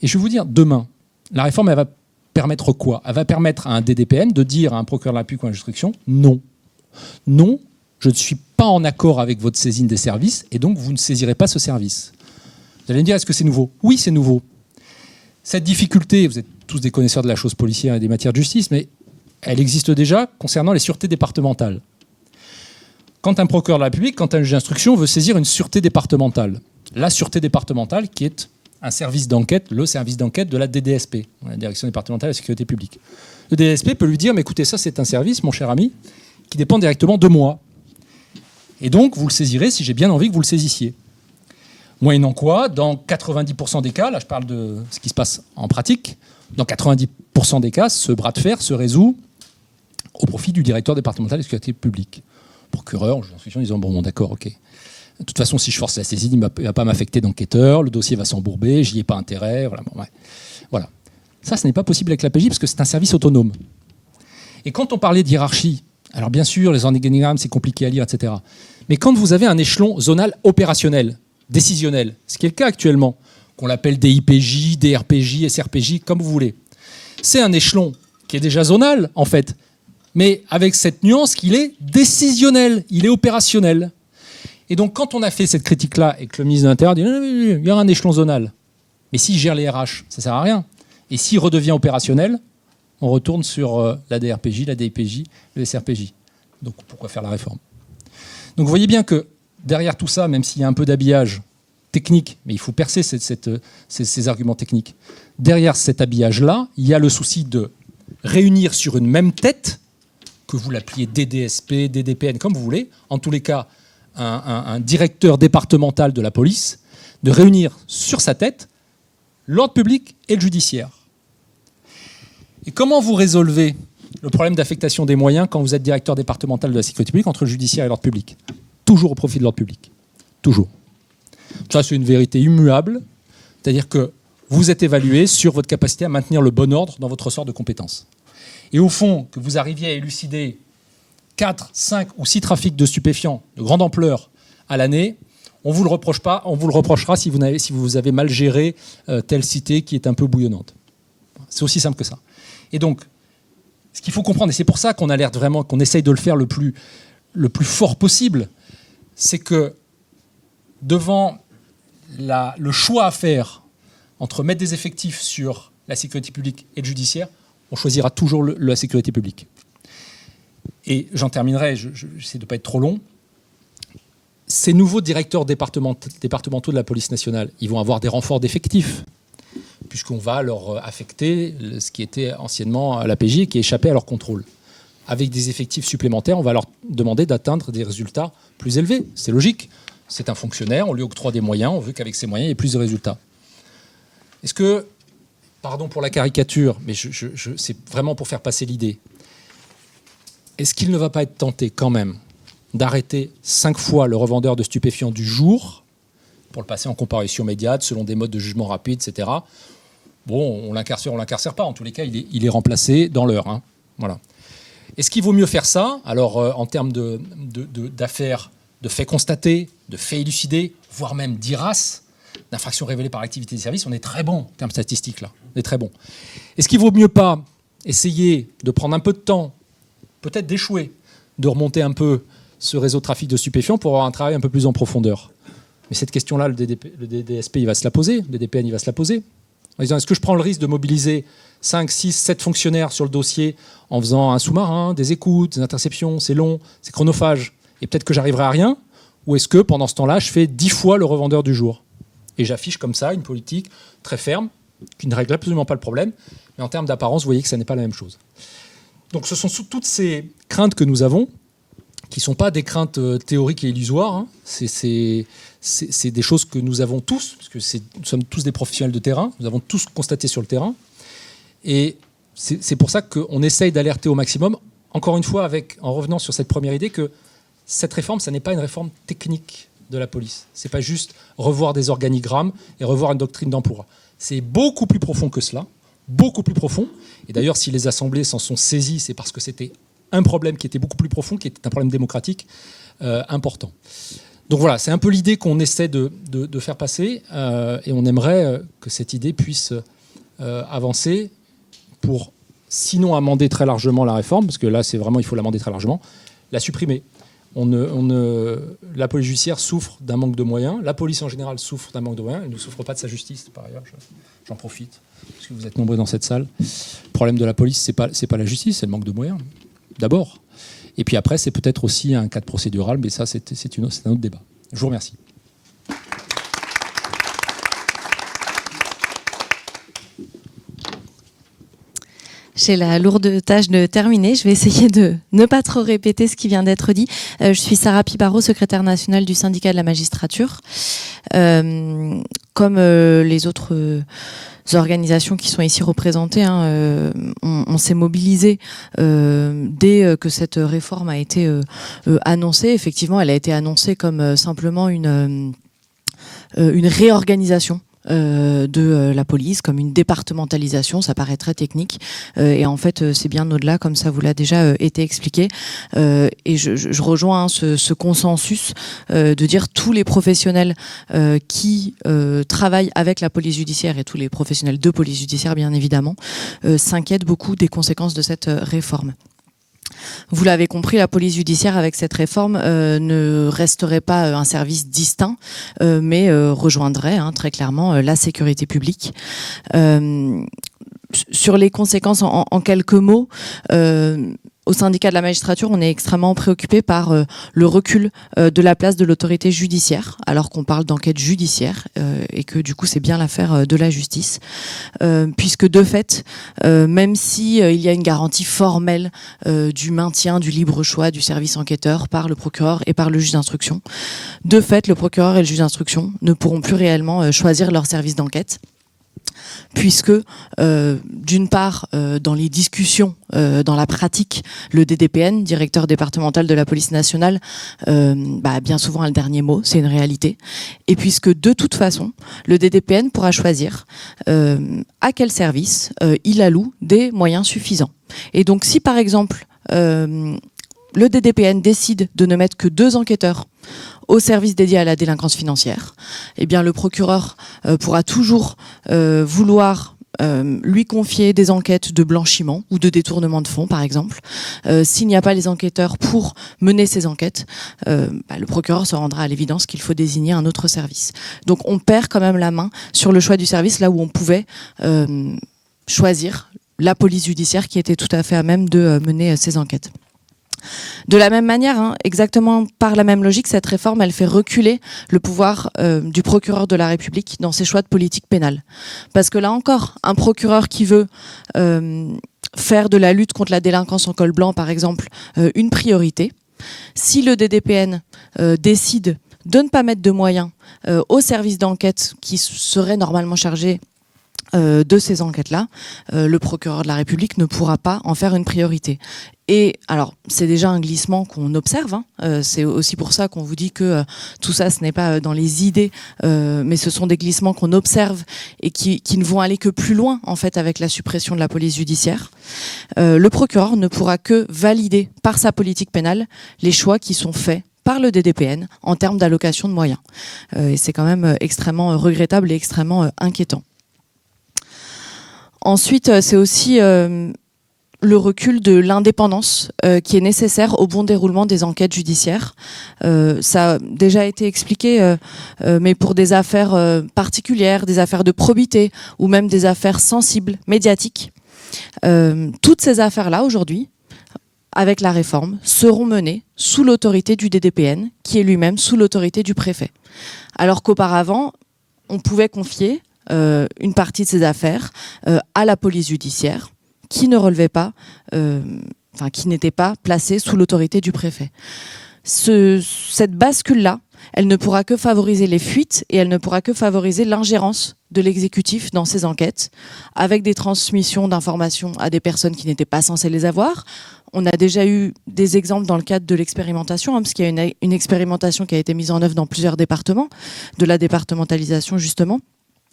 Et je vais vous dire, demain, la réforme, elle va permettre quoi? Elle va permettre à un DDPN de dire à un procureur de la République ou à un juge d'instruction, non. Non, je ne suis pas en accord avec votre saisine des services, et donc vous ne saisirez pas ce service. Vous allez me dire, est-ce que c'est nouveau? Oui, c'est nouveau. Cette difficulté, vous êtes tous des connaisseurs de la chose policière et des matières de justice, mais elle existe déjà concernant les sûretés départementales. Quand un procureur de la République, quand un juge d'instruction veut saisir une sûreté départementale, la sûreté départementale qui est un service d'enquête, le service d'enquête de la DDSP, la Direction départementale de la sécurité publique. Le DDSP peut lui dire, mais écoutez, ça c'est un service, mon cher ami, qui dépend directement de moi. Et donc, vous le saisirez si j'ai bien envie que vous le saisissiez. Moyennant quoi, dans 90% des cas, là je parle de ce qui se passe en pratique, dans 90% des cas, ce bras de fer se résout au profit du directeur départemental de la sécurité publique. Procureur, juge d'instruction, disant, bon, d'accord, ok. De toute façon, si je force la saisie, il ne va pas m'affecter d'enquêteur, le dossier va s'embourber, j'y ai pas intérêt. Voilà, bon, ouais. Voilà. Ça, ce n'est pas possible avec la PJ parce que c'est un service autonome. Et quand on parlait de hiérarchie, alors bien sûr, les organigrammes, c'est compliqué à lire, etc. Mais quand vous avez un échelon zonal opérationnel, décisionnel, ce qui est le cas actuellement, qu'on l'appelle DIPJ, DRPJ, SRPJ, comme vous voulez, c'est un échelon qui est déjà zonal, en fait, mais avec cette nuance qu'il est décisionnel, il est opérationnel. Et donc, quand on a fait cette critique-là et que le ministre de l'Intérieur dit non, il y aura un échelon zonal, mais s'il gère les RH, ça ne sert à rien. Et s'il redevient opérationnel, on retourne sur la DRPJ, la DIPJ, le SRPJ. Donc, pourquoi faire la réforme? Donc, vous voyez bien que derrière tout ça, même s'il y a un peu d'habillage technique, mais il faut percer ces arguments techniques, derrière cet habillage-là, il y a le souci de réunir sur une même tête, que vous l'appeliez DDSP, DDPN, comme vous voulez, en tous les cas, un directeur départemental de la police, de réunir sur sa tête l'ordre public et le judiciaire. Et comment vous résolvez le problème d'affectation des moyens quand vous êtes directeur départemental de la sécurité publique entre le judiciaire et l'ordre public? Toujours au profit de l'ordre public. Toujours. Ça, c'est une vérité immuable. C'est-à-dire que vous êtes évalué sur votre capacité à maintenir le bon ordre dans votre ressort de compétences. Et au fond, que vous arriviez à élucider 4, 5 ou 6 trafics de stupéfiants de grande ampleur à l'année, on ne vous le reproche pas, on vous le reprochera si vous avez mal géré telle cité qui est un peu bouillonnante. C'est aussi simple que ça. Et donc, ce qu'il faut comprendre, et c'est pour ça qu'on alerte vraiment, qu'on essaye de le faire le plus fort possible, c'est que devant le choix à faire entre mettre des effectifs sur la sécurité publique et le judiciaire, on choisira toujours la sécurité publique. Et j'en terminerai, j'essaie de ne pas être trop long. Ces nouveaux directeurs départementaux de la police nationale, ils vont avoir des renforts d'effectifs, puisqu'on va leur affecter ce qui était anciennement à la PJ et qui échappait à leur contrôle. Avec des effectifs supplémentaires, on va leur demander d'atteindre des résultats plus élevés. C'est logique. C'est un fonctionnaire, on lui octroie des moyens, on veut qu'avec ces moyens, il y ait plus de résultats. Est-ce que, pardon pour la caricature, mais c'est vraiment pour faire passer l'idée, est-ce qu'il ne va pas être tenté quand même d'arrêter 5 fois le revendeur de stupéfiants du jour pour le passer en comparution immédiate selon des modes de jugement rapide, etc. Bon, on l'incarcère pas. En tous les cas, il est remplacé dans l'heure. Hein. Voilà. Est-ce qu'il vaut mieux faire ça? Alors, en termes d'affaires, de faits constatés, de faits élucidés, voire même d'IRAS, d'infractions révélées par l'activité des services, on est très bon en termes statistiques, là. On est très bon. Est-ce qu'il vaut mieux pas essayer de prendre un peu de temps, peut-être d'échouer, de remonter un peu ce réseau de trafic de stupéfiants pour avoir un travail un peu plus en profondeur? Mais cette question-là, le DDSP, il va se la poser, le DDPN, il va se la poser. en disant est-ce que je prends le risque de mobiliser 5, 6, 7 fonctionnaires sur le dossier en faisant un sous-marin, des écoutes, des interceptions, c'est long, c'est chronophage, et peut-être que j'arriverai à rien, ou est-ce que pendant ce temps-là, je fais 10 fois le revendeur du jour? Et j'affiche comme ça une politique très ferme, qui ne règle absolument pas le problème, mais en termes d'apparence, vous voyez que ça n'est pas la même chose. Donc ce sont toutes ces craintes que nous avons, qui ne sont pas des craintes théoriques et illusoires, hein. C'est des choses que nous avons tous, parce que nous sommes tous des professionnels de terrain, nous avons tous constaté sur le terrain, et c'est pour ça qu'on essaye d'alerter au maximum, encore une fois, en revenant sur cette première idée, que cette réforme, ça n'est pas une réforme technique de la police. Ce n'est pas juste revoir des organigrammes et revoir une doctrine d'emploi. C'est beaucoup plus profond que cela, beaucoup plus profond. Et d'ailleurs, si les assemblées s'en sont saisies, c'est parce que c'était un problème qui était beaucoup plus profond, qui était un problème démocratique important. Donc voilà, c'est un peu l'idée qu'on essaie de faire passer, et on aimerait que cette idée puisse avancer pour, sinon amender très largement la réforme, parce que là, c'est vraiment, il faut l'amender très largement, la supprimer. La police judiciaire souffre d'un manque de moyens, la police en général souffre d'un manque de moyens, elle ne souffre pas de sa justice, par ailleurs, j'en profite, parce que vous êtes nombreux dans cette salle. Le problème de la police, c'est pas la justice, c'est le manque de moyens, d'abord. Et puis après, c'est peut-être aussi un cadre procédural, mais ça, c'est un autre débat. Je vous remercie. J'ai la lourde tâche de terminer. Je vais essayer de ne pas trop répéter ce qui vient d'être dit. Je suis Sarah Pibaro, secrétaire nationale du syndicat de la magistrature. Comme les autres organisations qui sont ici représentées, on s'est mobilisé dès que cette réforme a été annoncée. Effectivement, elle a été annoncée comme simplement une réorganisation de la police, comme une départementalisation. Ça paraît très technique, et en fait c'est bien au-delà, comme ça vous l'a déjà été expliqué, et je rejoins ce consensus de dire tous les professionnels qui travaillent avec la police judiciaire, et tous les professionnels de police judiciaire bien évidemment, s'inquiètent beaucoup des conséquences de cette réforme. Vous l'avez compris, la police judiciaire, avec cette réforme, ne resterait pas un service distinct, mais rejoindrait très clairement la sécurité publique. Sur les conséquences, en quelques mots, au syndicat de la magistrature, on est extrêmement préoccupé par le recul de la place de l'autorité judiciaire, alors qu'on parle d'enquête judiciaire, et que du coup c'est bien l'affaire de la justice, puisque de fait, même si il y a une garantie formelle du maintien du libre choix du service enquêteur par le procureur et par le juge d'instruction, de fait le procureur et le juge d'instruction ne pourront plus réellement choisir leur service d'enquête, puisque d'une part, dans les discussions, dans la pratique, le DDPN, directeur départemental de la police nationale, bien souvent a le dernier mot, c'est une réalité, et puisque de toute façon, le DDPN pourra choisir à quel service il alloue des moyens suffisants. Et donc si par exemple le DDPN décide de ne mettre que 2 enquêteurs au service dédié à la délinquance financière, eh bien le procureur pourra toujours vouloir lui confier des enquêtes de blanchiment ou de détournement de fonds, par exemple. S'il n'y a pas les enquêteurs pour mener ces enquêtes, le procureur se rendra à l'évidence qu'il faut désigner un autre service. Donc on perd quand même la main sur le choix du service, là où on pouvait choisir la police judiciaire qui était tout à fait à même de mener ces enquêtes. De la même manière, exactement par la même logique, cette réforme, elle fait reculer le pouvoir du procureur de la République dans ses choix de politique pénale. Parce que là encore, un procureur qui veut faire de la lutte contre la délinquance en col blanc, par exemple, une priorité, si le DDPN décide de ne pas mettre de moyens au service d'enquête qui serait normalement chargé de ces enquêtes-là, le procureur de la République ne pourra pas en faire une priorité. Et alors, c'est déjà un glissement qu'on observe, c'est aussi pour ça qu'on vous dit que tout ça, ce n'est pas dans les idées, mais ce sont des glissements qu'on observe et qui ne vont aller que plus loin, en fait, avec la suppression de la police judiciaire. Le procureur ne pourra que valider par sa politique pénale les choix qui sont faits par le DDPN en termes d'allocation de moyens. Et c'est quand même extrêmement regrettable et extrêmement inquiétant. Ensuite, c'est aussi le recul de l'indépendance qui est nécessaire au bon déroulement des enquêtes judiciaires. Ça a déjà été expliqué, mais pour des affaires particulières, des affaires de probité ou même des affaires sensibles, médiatiques, toutes ces affaires-là, aujourd'hui, avec la réforme, seront menées sous l'autorité du DDPN, qui est lui-même sous l'autorité du préfet. Alors qu'auparavant, on pouvait confier une partie de ces affaires à la police judiciaire, qui ne relevait pas, qui n'était pas placée sous l'autorité du préfet. Cette bascule-là, elle ne pourra que favoriser les fuites et elle ne pourra que favoriser l'ingérence de l'exécutif dans ces enquêtes, avec des transmissions d'informations à des personnes qui n'étaient pas censées les avoir. On a déjà eu des exemples dans le cadre de l'expérimentation, parce qu'il y a une expérimentation qui a été mise en œuvre dans plusieurs départements, de la départementalisation justement,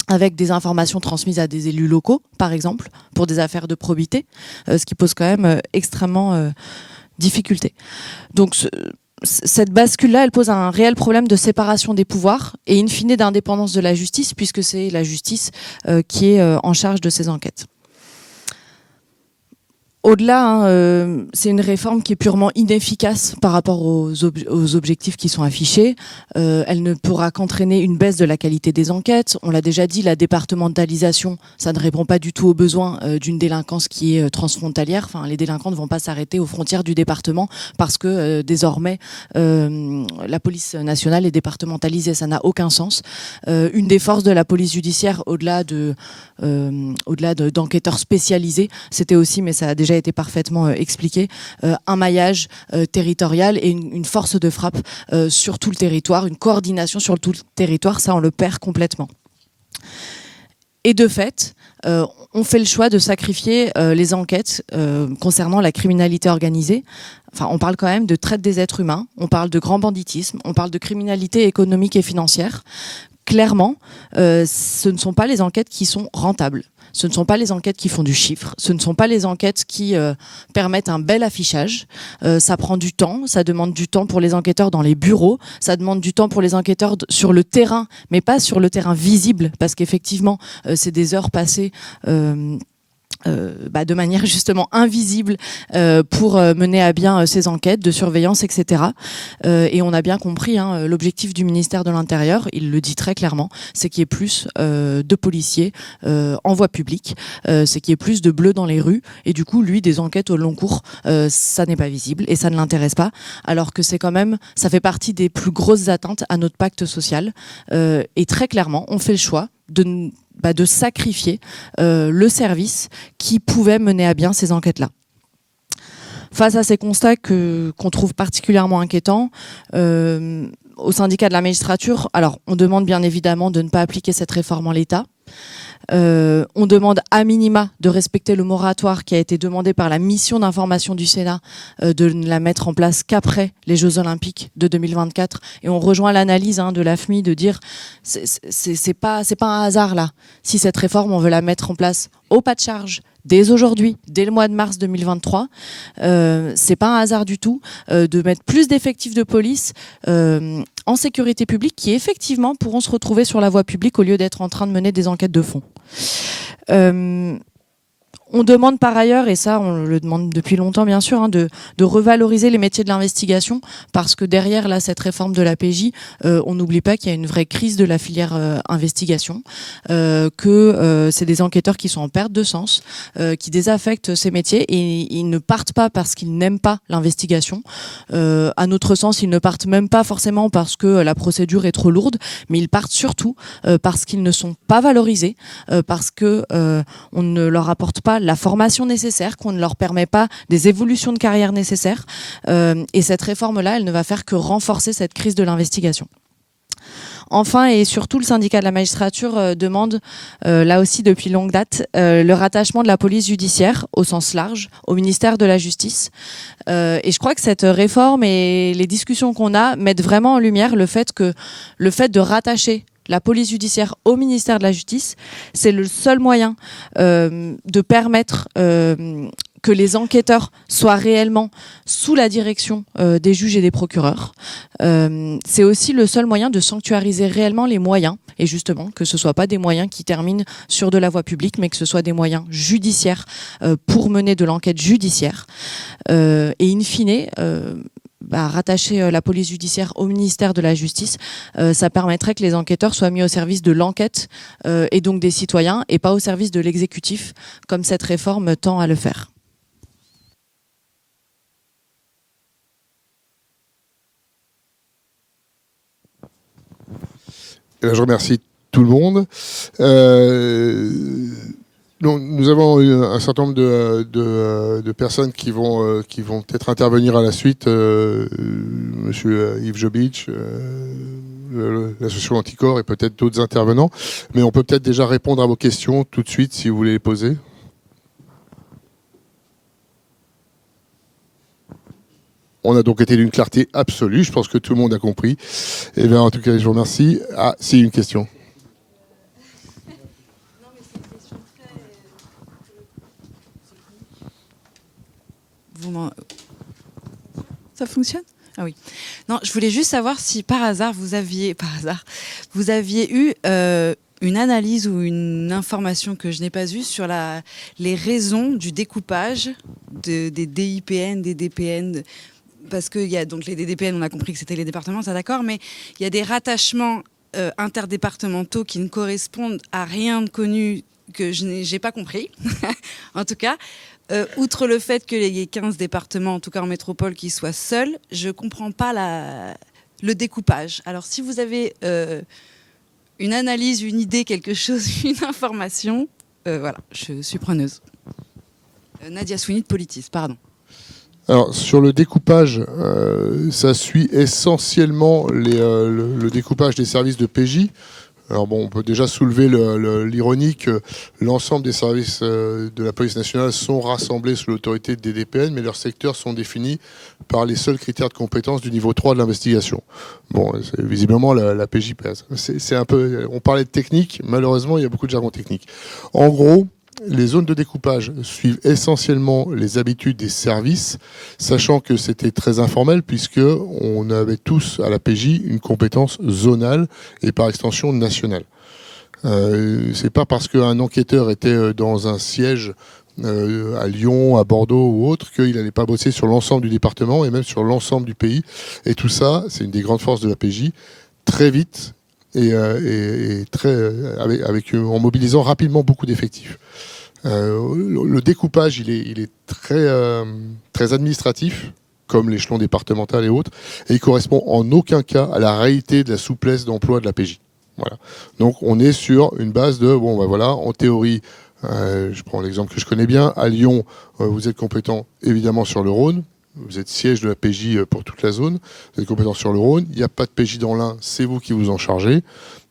avec des informations transmises à des élus locaux, par exemple, pour des affaires de probité, ce qui pose quand même extrêmement difficulté. Donc cette bascule-là, elle pose un réel problème de séparation des pouvoirs et in fine d'indépendance de la justice, puisque c'est la justice qui est en charge de ces enquêtes. Au-delà, c'est une réforme qui est purement inefficace par rapport aux objectifs qui sont affichés. Elle ne pourra qu'entraîner une baisse de la qualité des enquêtes. On l'a déjà dit, la départementalisation, ça ne répond pas du tout aux besoins d'une délinquance qui est transfrontalière. Enfin, les délinquants ne vont pas s'arrêter aux frontières du département parce que désormais la police nationale est départementalisée. Ça n'a aucun sens. Une des forces de la police judiciaire, au-delà d'enquêteurs spécialisés, c'était aussi, mais ça a déjà été parfaitement expliqué, un maillage territorial et une force de frappe sur tout le territoire, une coordination sur tout le territoire, ça on le perd complètement. Et de fait, on fait le choix de sacrifier les enquêtes concernant la criminalité organisée. Enfin, on parle quand même de traite des êtres humains, on parle de grand banditisme, on parle de criminalité économique et financière. Clairement, ce ne sont pas les enquêtes qui sont rentables. Ce ne sont pas les enquêtes qui font du chiffre, ce ne sont pas les enquêtes qui permettent un bel affichage. Ça prend du temps, ça demande du temps pour les enquêteurs dans les bureaux, ça demande du temps pour les enquêteurs sur le terrain, mais pas sur le terrain visible, parce qu'effectivement, c'est des heures passées de manière justement invisible pour mener à bien ces enquêtes de surveillance, etc. Et on a bien compris l'objectif du ministère de l'Intérieur, il le dit très clairement, c'est qu'il y ait plus de policiers en voie publique, c'est qu'il y ait plus de bleus dans les rues, et du coup, lui, des enquêtes au long cours, ça n'est pas visible et ça ne l'intéresse pas, alors que c'est quand même, ça fait partie des plus grosses atteintes à notre pacte social. Et très clairement, on fait le choix de sacrifier le service qui pouvait mener à bien ces enquêtes-là. Face à ces constats qu'on trouve particulièrement inquiétants, au syndicat de la magistrature, alors on demande bien évidemment de ne pas appliquer cette réforme en l'état. On demande à minima de respecter le moratoire qui a été demandé par la mission d'information du Sénat, de ne la mettre en place qu'après les Jeux Olympiques de 2024. Et on rejoint l'analyse de l'AFMI de dire c'est pas un hasard là. Si cette réforme on veut la mettre en place au pas de charge dès aujourd'hui, dès le mois de mars 2023, c'est pas un hasard du tout de mettre plus d'effectifs de police en sécurité publique qui effectivement pourront se retrouver sur la voie publique au lieu d'être en train de mener des enquêtes de fond. On demande par ailleurs, et ça on le demande depuis longtemps bien sûr, de revaloriser les métiers de l'investigation, parce que derrière là cette réforme de la PJ, on n'oublie pas qu'il y a une vraie crise de la filière investigation, que c'est des enquêteurs qui sont en perte de sens, qui désaffectent ces métiers, et ils ne partent pas parce qu'ils n'aiment pas l'investigation. À notre sens, ils ne partent même pas forcément parce que la procédure est trop lourde, mais ils partent surtout parce qu'ils ne sont pas valorisés, parce que on ne leur apporte pas la formation nécessaire, qu'on ne leur permet pas des évolutions de carrière nécessaires. Et cette réforme-là, elle ne va faire que renforcer cette crise de l'investigation. Enfin et surtout, le syndicat de la magistrature demande, là aussi depuis longue date, le rattachement de la police judiciaire, au sens large, au ministère de la Justice. Et je crois que cette réforme et les discussions qu'on a mettent vraiment en lumière le fait de rattacher la police judiciaire au ministère de la Justice, c'est le seul moyen de permettre que les enquêteurs soient réellement sous la direction des juges et des procureurs. C'est aussi le seul moyen de sanctuariser réellement les moyens, et justement que ce soit pas des moyens qui terminent sur de la voie publique, mais que ce soit des moyens judiciaires pour mener de l'enquête judiciaire. Et in fine, rattacher la police judiciaire au ministère de la Justice, ça permettrait que les enquêteurs soient mis au service de l'enquête et donc des citoyens, et pas au service de l'exécutif, comme cette réforme tend à le faire. Je remercie tout le monde. Donc, nous avons eu un certain nombre de personnes qui vont peut-être intervenir à la suite. Monsieur Yves Jobic, l'association Anticorps et peut-être d'autres intervenants. Mais on peut peut-être déjà répondre à vos questions tout de suite si vous voulez les poser. On a donc été d'une clarté absolue. Je pense que tout le monde a compris. Et bien, en tout cas, je vous remercie. Ah, si, une question. Ça fonctionne ? Ah oui. Non, je voulais juste savoir si par hasard vous aviez eu une analyse ou une information que je n'ai pas eue sur les raisons du découpage des DIPN, des DPN. Parce qu'il y a donc les DDPN, on a compris que c'était les départements, ça d'accord, mais il y a des rattachements interdépartementaux qui ne correspondent à rien de connu que je n'ai pas compris, en tout cas. Outre le fait qu'il y ait 15 départements, en tout cas en métropole, qui soient seuls, je ne comprends pas le découpage. Alors si vous avez une analyse, une idée, quelque chose, une information, voilà, je suis preneuse. Nadia Sweeney de Politis, pardon. Alors, sur le découpage, ça suit essentiellement le découpage des services de PJ. Alors bon, on peut déjà soulever l'ironie que l'ensemble des services de la police nationale sont rassemblés sous l'autorité des DPN, mais leurs secteurs sont définis par les seuls critères de compétence du niveau 3 de l'investigation. Bon, visiblement, la PJ pèse. C'est un peu... On parlait de technique, malheureusement, il y a beaucoup de jargon technique. En gros, les zones de découpage suivent essentiellement les habitudes des services, sachant que c'était très informel puisque on avait tous à la PJ une compétence zonale et par extension nationale. C'est pas parce qu'un enquêteur était dans un siège à Lyon, à Bordeaux ou autre qu'il n'allait pas bosser sur l'ensemble du département et même sur l'ensemble du pays. Et tout ça, c'est une des grandes forces de la PJ, très vite et en mobilisant rapidement beaucoup d'effectifs. Le découpage, il est très administratif, comme l'échelon départemental et autres, et il correspond en aucun cas à la réalité de la souplesse d'emploi de la PJ. Voilà. Donc on est sur une base de, en théorie, je prends l'exemple que je connais bien, à Lyon, vous êtes compétent évidemment sur le Rhône, vous êtes siège de la PJ pour toute la zone, vous êtes compétent sur le Rhône, il n'y a pas de PJ dans l'Ain, c'est vous qui vous en chargez.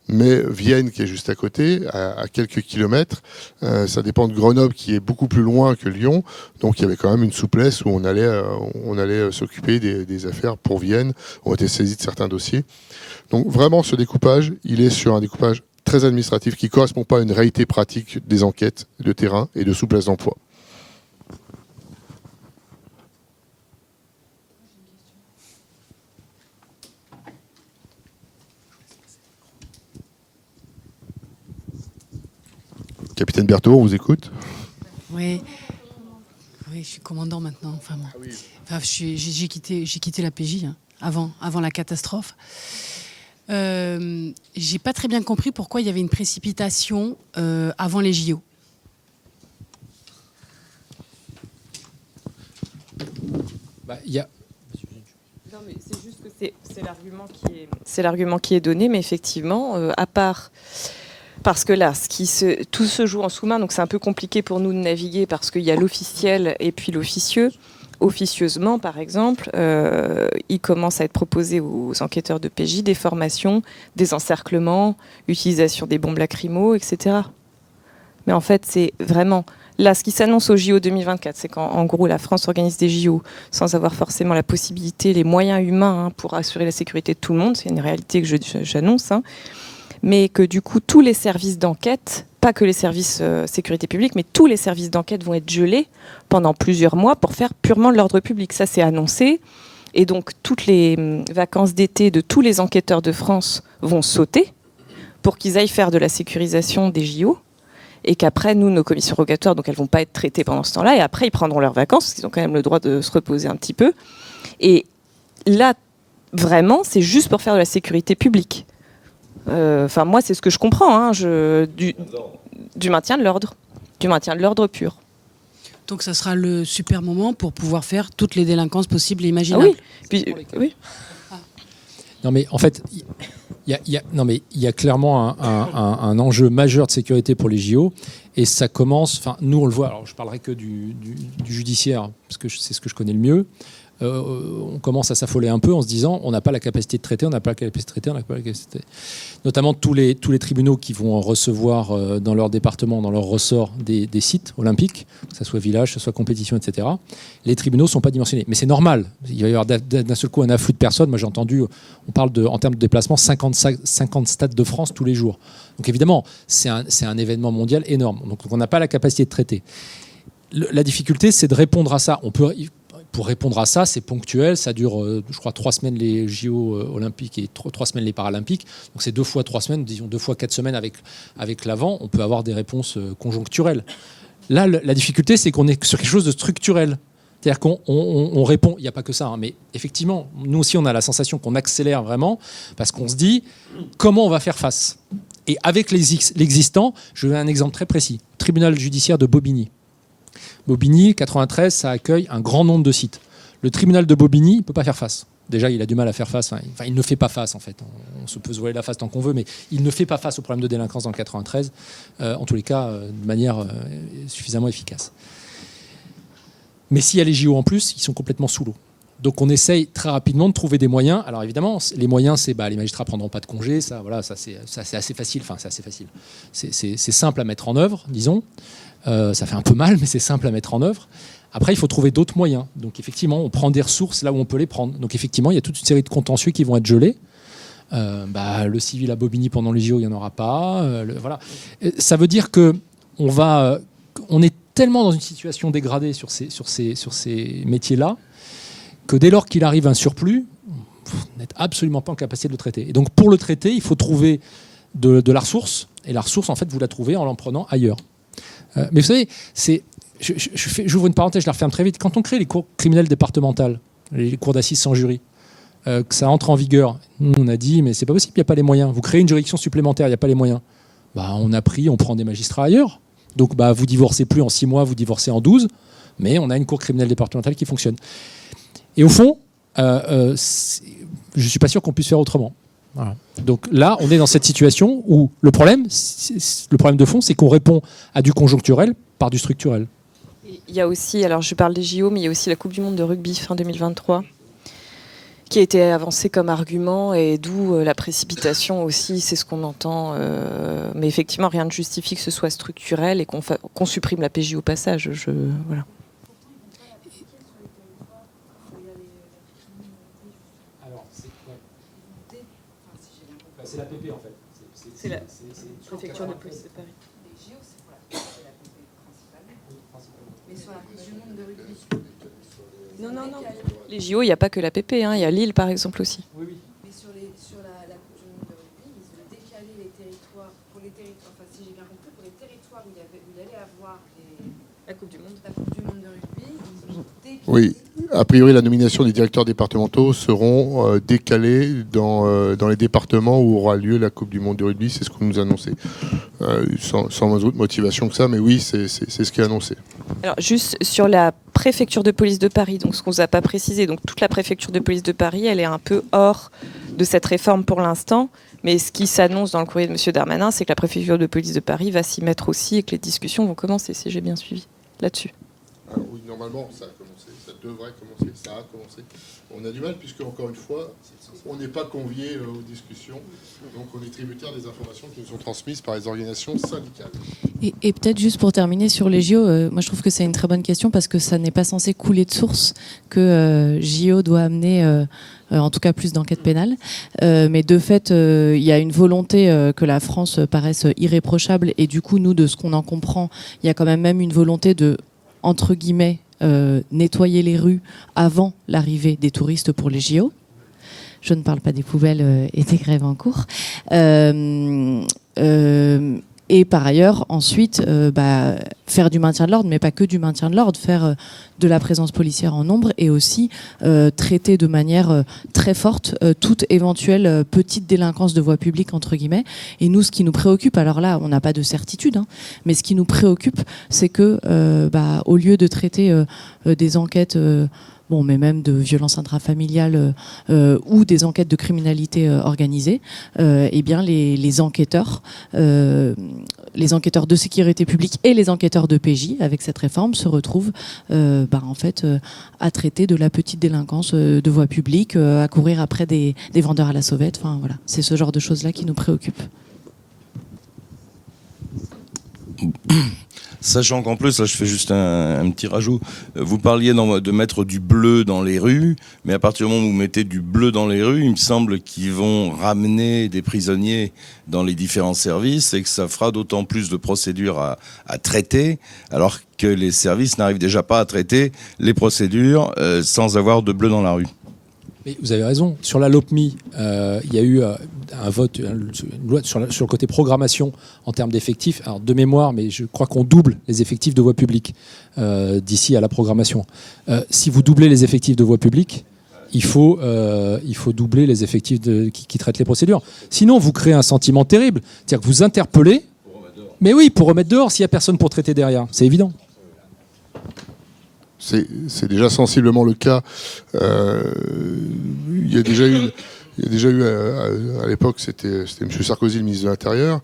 Mais Vienne, qui est juste à côté, à quelques kilomètres, ça dépend de Grenoble, qui est beaucoup plus loin que Lyon. Donc il y avait quand même une souplesse où on allait s'occuper des affaires pour Vienne. On était saisis de certains dossiers. Donc vraiment, ce découpage, il est sur un découpage très administratif qui ne correspond pas à une réalité pratique des enquêtes de terrain et de souplesse d'emploi. Capitaine Berthaud, on vous écoute. Oui, je suis commandant maintenant. Enfin, bon. Enfin, j'ai quitté la PJ avant la catastrophe. J'ai pas très bien compris pourquoi il y avait une précipitation avant les JO. Non, mais c'est juste que c'est l'argument qui est donné, mais effectivement, à part. Parce que là, tout se joue en sous-main, donc c'est un peu compliqué pour nous de naviguer parce qu'il y a l'officiel et puis l'officieux. Officieusement, par exemple, il commence à être proposé aux enquêteurs de PJ des formations, des encerclements, utilisation des bombes lacrymo, etc. Mais en fait, c'est vraiment... Là, ce qui s'annonce au JO 2024, c'est qu'en gros, la France organise des JO sans avoir forcément la possibilité, les moyens humains pour assurer la sécurité de tout le monde. C'est une réalité que j'annonce, mais que du coup, tous les services d'enquête pas que les services sécurité publique, mais tous les services d'enquête vont être gelés pendant plusieurs mois pour faire purement de l'ordre public. Ça, c'est annoncé. Et donc, toutes les vacances d'été de tous les enquêteurs de France vont sauter pour qu'ils aillent faire de la sécurisation des JO. Et qu'après, nous, nos commissions rogatoires, donc elles ne vont pas être traitées pendant ce temps-là. Et après, ils prendront leurs vacances, parce qu'ils ont quand même le droit de se reposer un petit peu. Et là, vraiment, c'est juste pour faire de la sécurité publique. Enfin, moi, c'est ce que je comprends, hein, du maintien de l'ordre. Du maintien de l'ordre pur. Donc ça sera le super moment pour pouvoir faire toutes les délinquances possibles et imaginables. Ah oui. Oui. Non mais en fait, il y a clairement un enjeu majeur de sécurité pour les JO et ça commence. Enfin, nous on le voit. Alors je parlerai que du judiciaire parce que c'est ce que je connais le mieux. On commence à s'affoler un peu en se disant on n'a pas la capacité de traiter, on n'a pas la capacité de traiter, on n'a pas la capacité. Notamment tous les tribunaux qui vont recevoir dans leur département, dans leur ressort des sites olympiques, que ce soit village, que ce soit compétition, etc. Les tribunaux ne sont pas dimensionnés. Mais c'est normal. Il va y avoir d'un seul coup un afflux de personnes. Moi j'ai entendu, on parle en termes de déplacement, 50 stades de France tous les jours. Donc évidemment, c'est un événement mondial énorme. Donc on n'a pas la capacité de traiter. La difficulté, c'est de répondre à ça. Pour répondre à ça, c'est ponctuel, ça dure, je crois, 3 semaines les JO olympiques et 3 semaines les paralympiques. Donc c'est 2 fois 3 semaines, disons 2 fois 4 semaines avec l'avant. On peut avoir des réponses conjoncturelles. Là, la difficulté, c'est qu'on est sur quelque chose de structurel. C'est-à-dire qu'on répond, il n'y a pas que ça, hein, mais effectivement, nous aussi, on a la sensation qu'on accélère vraiment parce qu'on se dit comment on va faire face. Et avec l'existant, je vais un exemple très précis. Tribunal judiciaire de Bobigny. Bobigny, 93, ça accueille un grand nombre de sites. Le tribunal de Bobigny, il ne peut pas faire face. Déjà, il a du mal à faire face. Enfin, il ne fait pas face, en fait. On se peut se voiler la face tant qu'on veut, mais il ne fait pas face au problème de délinquance dans le 93, en tous les cas, de manière suffisamment efficace. Mais s'il y a les JO en plus, ils sont complètement sous l'eau. Donc on essaye très rapidement de trouver des moyens. Alors évidemment, les moyens, c'est les magistrats ne prendront pas de congé. Ça c'est assez facile. Enfin, c'est assez facile. C'est simple à mettre en œuvre, disons. Ça fait un peu mal, mais c'est simple à mettre en œuvre. Après, il faut trouver d'autres moyens. Donc, effectivement, on prend des ressources là où on peut les prendre. Donc, effectivement, il y a toute une série de contentieux qui vont être gelés. Le civil à Bobigny pendant les JO, il n'y en aura pas. Voilà. Ça veut dire qu'on est tellement dans une situation dégradée sur ces métiers-là que dès lors qu'il arrive un surplus, vous n'êtes absolument pas en capacité de le traiter. Et donc, pour le traiter, il faut trouver de la ressource. Et la ressource, en fait, vous la trouvez en l'en prenant ailleurs. Mais vous savez, j'ouvre une parenthèse, je la referme très vite. Quand on crée les cours criminelles départementales, les cours d'assises sans jury, que ça entre en vigueur, nous, on a dit, mais c'est pas possible, il n'y a pas les moyens. Vous créez une juridiction supplémentaire, il n'y a pas les moyens. On prend des magistrats ailleurs. Donc, vous divorcez plus en 6 mois, vous divorcez en 12, mais on a une cour criminelle départementale qui fonctionne. Et au fond, je ne suis pas sûr qu'on puisse faire autrement. Voilà. Donc là, on est dans cette situation où le problème de fond, c'est qu'on répond à du conjoncturel par du structurel. Il y a aussi, alors je parle des JO, mais il y a aussi la Coupe du Monde de rugby fin 2023 qui a été avancée comme argument et d'où la précipitation aussi, c'est ce qu'on entend. Mais effectivement, rien ne justifie que ce soit structurel et qu'on supprime la PJ au passage. Voilà. C'est la PP en fait. C'est la préfecture de police de Paris. Les JO, c'est pour la PP principalement. Mais sur la Coupe du Monde de rugby. Non. Les JO, il n'y a pas que la PP, hein. Il y a Lille par exemple aussi. Oui. Mais sur la Coupe du Monde de rugby, ils ont décalé les territoires, enfin si j'ai bien compris, pour les territoires où il allait avoir la Coupe du Monde de rugby, ils ont décalé. Oui, a priori, la nomination des directeurs départementaux seront décalées dans les départements où aura lieu la Coupe du Monde de rugby. C'est ce qu'on nous a annoncé. Sans autre motivation que ça, mais oui, c'est ce qui est annoncé. Alors, juste sur la préfecture de police de Paris, donc ce qu'on ne vous a pas précisé, donc toute la préfecture de police de Paris, elle est un peu hors de cette réforme pour l'instant. Mais ce qui s'annonce dans le courrier de M. Darmanin, c'est que la préfecture de police de Paris va s'y mettre aussi et que les discussions vont commencer, si j'ai bien suivi là-dessus. Alors oui, normalement, ça a commencé, ça devrait commencer, ça a commencé. On a du mal, puisque, encore une fois, on n'est pas convié aux discussions, donc on est tributaire des informations qui nous sont transmises par les organisations syndicales. Et peut-être juste pour terminer sur les JO, moi je trouve que c'est une très bonne question parce que ça n'est pas censé couler de source que JO doit amener en tout cas plus d'enquêtes pénales. Mais de fait, il y a une volonté que la France paraisse irréprochable et du coup, nous, de ce qu'on en comprend, il y a quand même une volonté de, entre guillemets, nettoyer les rues avant l'arrivée des touristes pour les JO. Je ne parle pas des poubelles et des grèves en cours. Et par ailleurs, ensuite, faire du maintien de l'ordre, mais pas que du maintien de l'ordre, faire de la présence policière en nombre et aussi traiter de manière très forte toute éventuelle petite délinquance de voie publique, entre guillemets. Et nous, ce qui nous préoccupe, alors là, on n'a pas de certitude, hein, mais ce qui nous préoccupe, c'est que au lieu de traiter des enquêtes... mais même de violences intrafamiliales ou des enquêtes de criminalité organisée, eh bien les enquêteurs de sécurité publique et les enquêteurs de PJ, avec cette réforme, se retrouvent en fait à traiter de la petite délinquance de voie publique, à courir après des vendeurs à la sauvette. Enfin voilà, c'est ce genre de choses-là qui nous préoccupe. Sachant qu'en plus, là je fais juste un petit rajout, vous parliez de mettre du bleu dans les rues, mais à partir du moment où vous mettez du bleu dans les rues, il me semble qu'ils vont ramener des prisonniers dans les différents services et que ça fera d'autant plus de procédures à traiter, alors que les services n'arrivent déjà pas à traiter les procédures sans avoir de bleu dans la rue. Mais vous avez raison. Sur la LOPMI, il y a eu un vote, une loi sur le côté programmation en termes d'effectifs. Alors de mémoire, mais je crois qu'on double les effectifs de voie publique d'ici à la programmation. Si vous doublez les effectifs de voie publique, il faut doubler les effectifs qui traitent les procédures. Sinon, vous créez un sentiment terrible. C'est-à-dire que vous interpellez, mais oui, pour remettre dehors s'il n'y a personne pour traiter derrière. C'est évident. C'est déjà sensiblement le cas. Il y a déjà eu à l'époque, c'était M. Sarkozy, le ministre de l'Intérieur,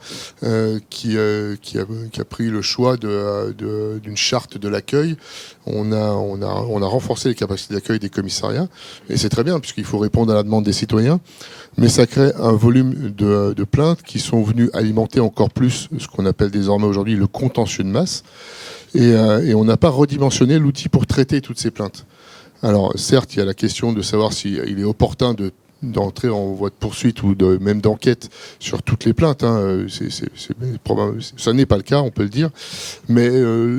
qui a pris le choix d'une charte de l'accueil. On a renforcé les capacités d'accueil des commissariats, et c'est très bien puisqu'il faut répondre à la demande des citoyens. Mais ça crée un volume de plaintes qui sont venues alimenter encore plus ce qu'on appelle désormais aujourd'hui le contentieux de masse. Et on n'a pas redimensionné l'outil pour traiter toutes ces plaintes. Alors certes, il y a la question de savoir s'il est opportun d'entrer en voie de poursuite ou même d'enquête sur toutes les plaintes. Hein. Ça n'est pas le cas, on peut le dire. Mais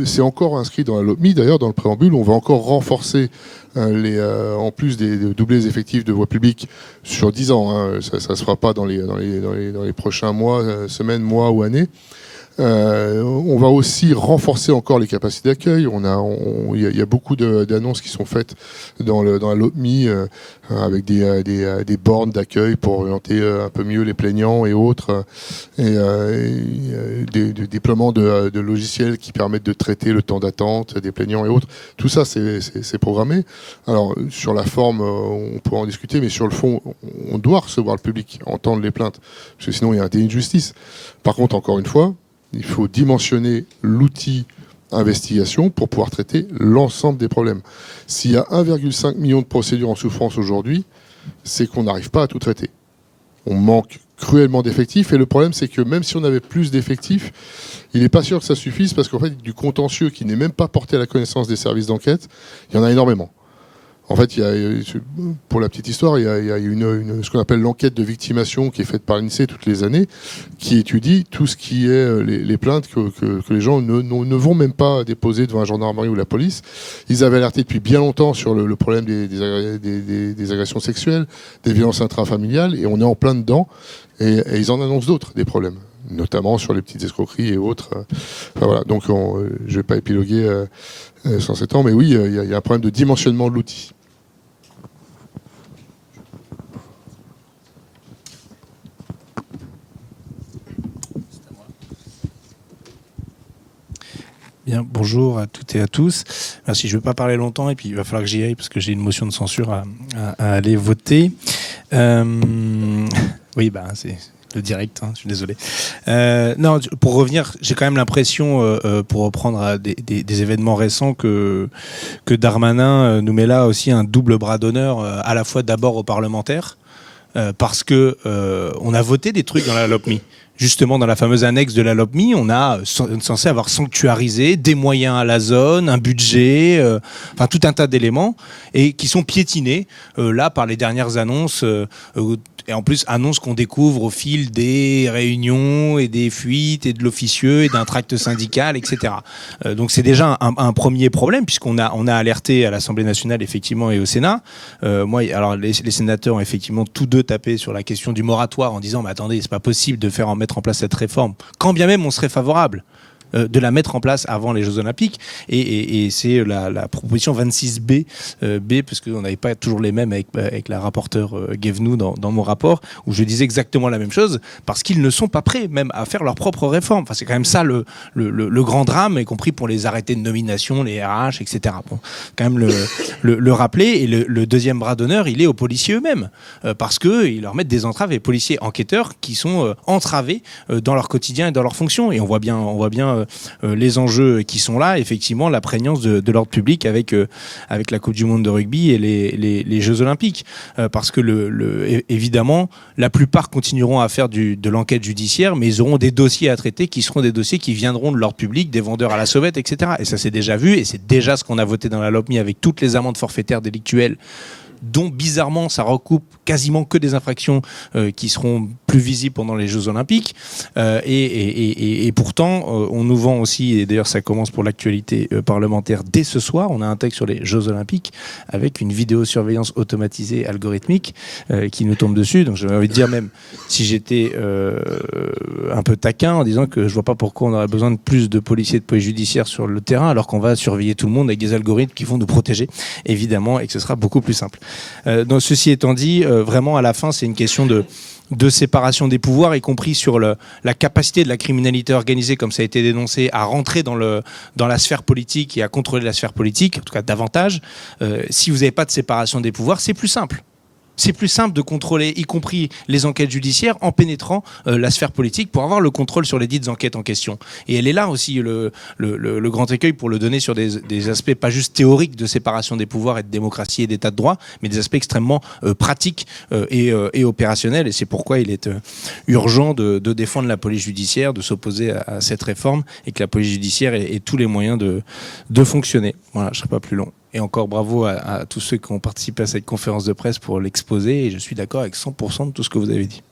c'est encore inscrit dans la LOPMI. D'ailleurs, dans le préambule, on va encore renforcer en plus de doubler les effectifs de voie publique sur 10 ans. Hein. Ça ne se fera pas dans les prochains mois, semaines, mois ou années. On va aussi renforcer encore les capacités d'accueil. Il y a beaucoup d'annonces qui sont faites dans la LOPMI avec des bornes d'accueil pour orienter un peu mieux les plaignants et autres, et des déploiements de logiciels qui permettent de traiter le temps d'attente des plaignants et autres. Tout ça, c'est programmé. Alors, sur la forme, on pourra en discuter, mais sur le fond, on doit recevoir le public, entendre les plaintes, parce que sinon, il y a un déni de justice. Par contre, encore une fois, il faut dimensionner l'outil investigation pour pouvoir traiter l'ensemble des problèmes. S'il y a 1,5 million de procédures en souffrance aujourd'hui, c'est qu'on n'arrive pas à tout traiter. On manque cruellement d'effectifs, et le problème, c'est que même si on avait plus d'effectifs, il n'est pas sûr que ça suffise, parce qu'en fait, du contentieux qui n'est même pas porté à la connaissance des services d'enquête, il y en a énormément. En fait, pour la petite histoire, il y a ce qu'on appelle l'enquête de victimation qui est faite par l'INSEE toutes les années, qui étudie tout ce qui est les plaintes que les gens ne vont même pas déposer devant la gendarmerie ou la police. Ils avaient alerté depuis bien longtemps sur le problème des agressions sexuelles, des violences intrafamiliales, et on est en plein dedans, et ils en annoncent d'autres, des problèmes, notamment sur les petites escroqueries et autres. Enfin, voilà. Donc, je ne vais pas épiloguer sans s'étendre, mais oui, il y a un problème de dimensionnement de l'outil. Bien, bonjour à toutes et à tous. Merci, je ne vais pas parler longtemps et puis il va falloir que j'y aille parce que j'ai une motion de censure à aller voter. Oui, c'est le direct, je suis désolé. Non, pour revenir, j'ai quand même l'impression, pour reprendre des événements récents, que Darmanin nous met là aussi un double bras d'honneur, à la fois d'abord aux parlementaires, parce que on a voté des trucs dans la LOPMI. Justement, dans la fameuse annexe de la LOPMI, on a censé avoir sanctuarisé des moyens à la zone, un budget, enfin tout un tas d'éléments, et qui sont piétinés là par les dernières annonces, et en plus annonces qu'on découvre au fil des réunions et des fuites et de l'officieux et d'un tract syndical, etc. Donc c'est déjà un premier problème, puisqu'on a alerté à l'Assemblée nationale effectivement et au Sénat. Alors les sénateurs ont effectivement tous deux tapé sur la question du moratoire en disant mais attendez, c'est pas possible de mettre en place cette réforme, quand bien même on serait favorable de la mettre en place avant les Jeux Olympiques, et c'est la proposition 26B, parce qu'on n'avait pas toujours les mêmes avec la rapporteure Guévenoux dans mon rapport, où je disais exactement la même chose, parce qu'ils ne sont pas prêts même à faire leur propre réforme. Enfin, c'est quand même ça le grand drame, y compris pour les arrêtés de nomination, les RH, etc. Bon, quand même le rappeler. Et le deuxième bras d'honneur, il est aux policiers eux-mêmes, parce qu'ils leur mettent des entraves, et les policiers enquêteurs qui sont entravés dans leur quotidien et dans leurs fonctions. Et on voit bien les enjeux qui sont là, effectivement, la prégnance de l'ordre public avec la Coupe du Monde de rugby et les Jeux Olympiques. Parce que évidemment, la plupart continueront à faire de l'enquête judiciaire, mais ils auront des dossiers à traiter qui seront des dossiers qui viendront de l'ordre public, des vendeurs à la sauvette, etc. Et ça s'est déjà vu, et c'est déjà ce qu'on a voté dans la LOPMI avec toutes les amendes forfaitaires délictuelles, dont bizarrement ça recoupe quasiment que des infractions qui seront plus visibles pendant les Jeux Olympiques, et pourtant on nous vend aussi, et d'ailleurs ça commence pour l'actualité parlementaire dès ce soir, on a un texte sur les Jeux Olympiques avec une vidéosurveillance automatisée algorithmique qui nous tombe dessus. Donc j'avais envie de dire, même si j'étais un peu taquin en disant que je vois pas pourquoi on aurait besoin de plus de policiers de police judiciaire sur le terrain alors qu'on va surveiller tout le monde avec des algorithmes qui vont nous protéger évidemment, et que ce sera beaucoup plus simple. Donc ceci étant dit, vraiment à la fin c'est une question de séparation des pouvoirs, y compris sur la capacité de la criminalité organisée, comme ça a été dénoncé, à rentrer dans la sphère politique et à contrôler la sphère politique, en tout cas davantage. Si vous n'avez pas de séparation des pouvoirs, c'est plus simple. C'est plus simple de contrôler, y compris les enquêtes judiciaires, en pénétrant la sphère politique pour avoir le contrôle sur les dites enquêtes en question. Et elle est là aussi le grand écueil, pour le donner sur des aspects pas juste théoriques de séparation des pouvoirs et de démocratie et d'état de droit, mais des aspects extrêmement pratiques et opérationnels. Et c'est pourquoi il est urgent de défendre la police judiciaire, de s'opposer à cette réforme, et que la police judiciaire ait tous les moyens de fonctionner. Voilà, je ne serai pas plus long. Et encore bravo à tous ceux qui ont participé à cette conférence de presse pour l'exposer. Et je suis d'accord avec 100% de tout ce que vous avez dit.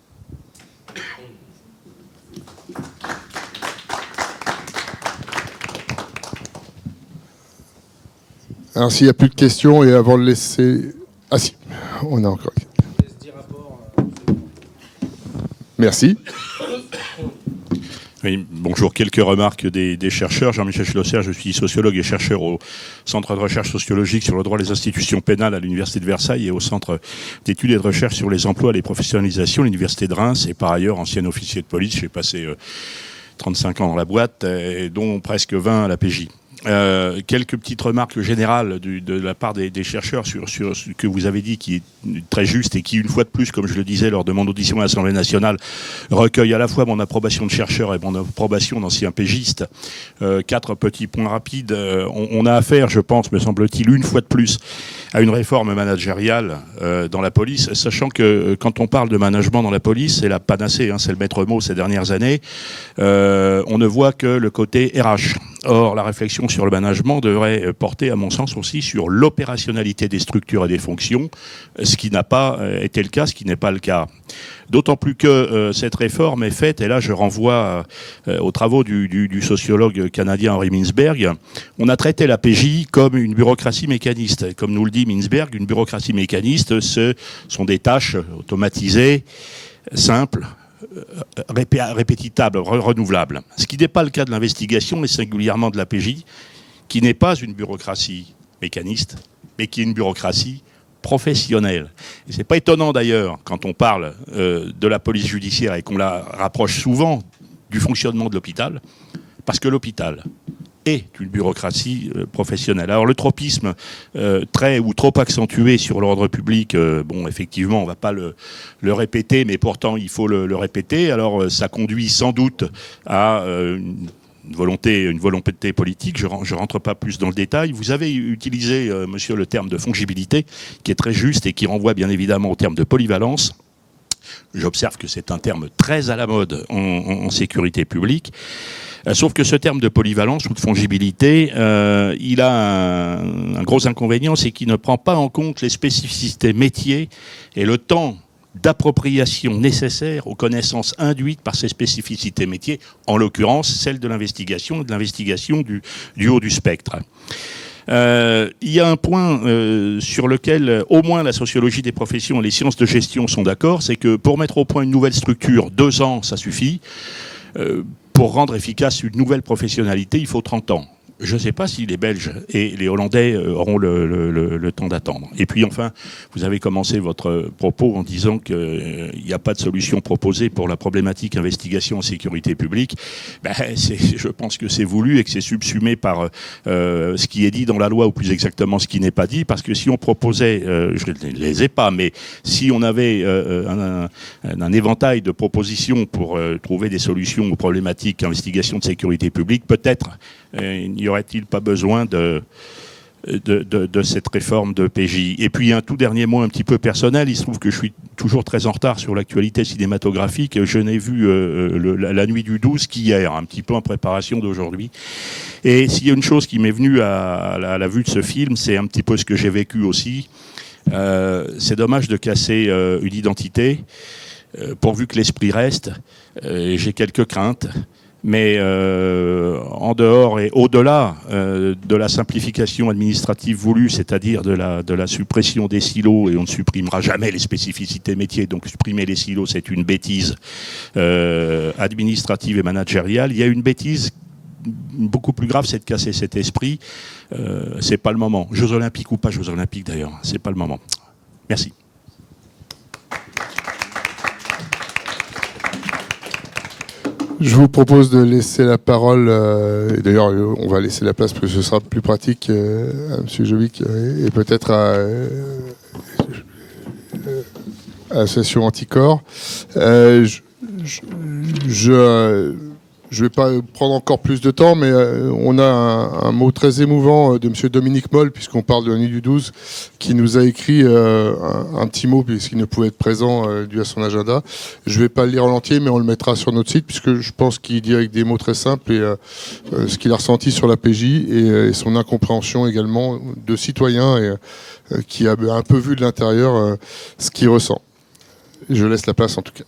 Alors s'il n'y a plus de questions, et avant de laisser... Ah si, on a encore... Merci. Oui, bonjour. Quelques remarques des chercheurs. Jean-Michel Schlosser, je suis sociologue et chercheur au Centre de recherche sociologique sur le droit des institutions pénales à l'Université de Versailles et au Centre d'études et de recherche sur les emplois et les professionnalisations à l'Université de Reims, et par ailleurs ancien officier de police. J'ai passé 35 ans dans la boîte, dont presque 20 à la PJ. Quelques petites remarques générales de la part des chercheurs sur ce que vous avez dit, qui est très juste et qui, une fois de plus, comme je le disais lors de mon audition à l'Assemblée nationale, recueille à la fois mon approbation de chercheur et mon approbation d'ancien pégiste. 4 petits points rapides. On a affaire, je pense, me semble-t-il, une fois de plus, à une réforme managériale dans la police, sachant que quand on parle de management dans la police, c'est la panacée, c'est le maître mot ces dernières années. On ne voit que le côté RH. Or, la réflexion sur le management devrait porter, à mon sens, aussi sur l'opérationnalité des structures et des fonctions, ce qui n'a pas été le cas, ce qui n'est pas le cas. D'autant plus que cette réforme est faite, et là je renvoie aux travaux du sociologue canadien Henry Mintzberg. On a traité la PJ comme une bureaucratie mécaniste. Comme nous le dit Mintzberg, une bureaucratie mécaniste, ce sont des tâches automatisées, simples, répétitables, renouvelables. Ce qui n'est pas le cas de l'investigation, et singulièrement de la PJ, qui n'est pas une bureaucratie mécaniste, mais qui est une bureaucratie professionnelle. Et c'est pas étonnant d'ailleurs, quand on parle de la police judiciaire et qu'on la rapproche souvent du fonctionnement de l'hôpital, parce que l'hôpital, est une bureaucratie professionnelle. Alors le tropisme très ou trop accentué sur l'ordre public, bon effectivement on ne va pas le répéter, mais pourtant il faut le répéter. Alors ça conduit sans doute à une volonté politique. Je rentre pas plus dans le détail. Vous avez utilisé, monsieur, le terme de fongibilité, qui est très juste et qui renvoie bien évidemment au terme de polyvalence. J'observe que c'est un terme très à la mode en sécurité publique. Sauf que ce terme de polyvalence ou de fongibilité, il a un gros inconvénient, c'est qu'il ne prend pas en compte les spécificités métiers et le temps d'appropriation nécessaire aux connaissances induites par ces spécificités métiers, en l'occurrence celle de l'investigation et de l'investigation du haut du spectre. Il y a un point sur lequel au moins la sociologie des professions et les sciences de gestion sont d'accord, c'est que pour mettre au point une nouvelle structure, 2 ans, ça suffit. Pour rendre efficace une nouvelle professionnalité, il faut 30 ans. Je ne sais pas si les Belges et les Hollandais auront le temps d'attendre. Et puis enfin, vous avez commencé votre propos en disant qu'il n'y a pas de solution proposée pour la problématique investigation en sécurité publique. Je pense que c'est voulu et que c'est subsumé par ce qui est dit dans la loi, ou plus exactement ce qui n'est pas dit, parce que si on proposait, je ne les ai pas, mais si on avait un éventail de propositions pour trouver des solutions aux problématiques investigation de sécurité publique, peut-être n'y aurait-il pas besoin de cette réforme de PJ. Et puis un tout dernier mot un petit peu personnel, il se trouve que je suis toujours très en retard sur l'actualité cinématographique. Je n'ai vu la nuit du 12 qu'hier, un petit peu en préparation d'aujourd'hui. Et s'il y a une chose qui m'est venue à la vue de ce film, c'est un petit peu ce que j'ai vécu aussi. C'est dommage de casser une identité, pourvu que l'esprit reste. J'ai quelques craintes. Mais en dehors et au-delà de la simplification administrative voulue, c'est-à-dire de la suppression des silos, et on ne supprimera jamais les spécificités métiers, donc supprimer les silos, c'est une bêtise administrative et managériale. Il y a une bêtise beaucoup plus grave, c'est de casser cet esprit. C'est pas le moment. Jeux Olympiques ou pas Jeux Olympiques d'ailleurs, c'est pas le moment. Merci. Je vous propose de laisser la parole, et d'ailleurs on va laisser la place parce que ce sera plus pratique à M. Jobic et peut-être à l'association Anticorps. Je ne vais pas prendre encore plus de temps, mais on a un mot très émouvant de M. Dominique Moll, puisqu'on parle de la nuit du 12, qui nous a écrit un petit mot, puisqu'il ne pouvait être présent dû à son agenda. Je ne vais pas le lire en entier, mais on le mettra sur notre site, puisque je pense qu'il dit avec des mots très simples et ce qu'il a ressenti sur la PJ et son incompréhension également de citoyen et qui a un peu vu de l'intérieur ce qu'il ressent. Je laisse la place en tout cas.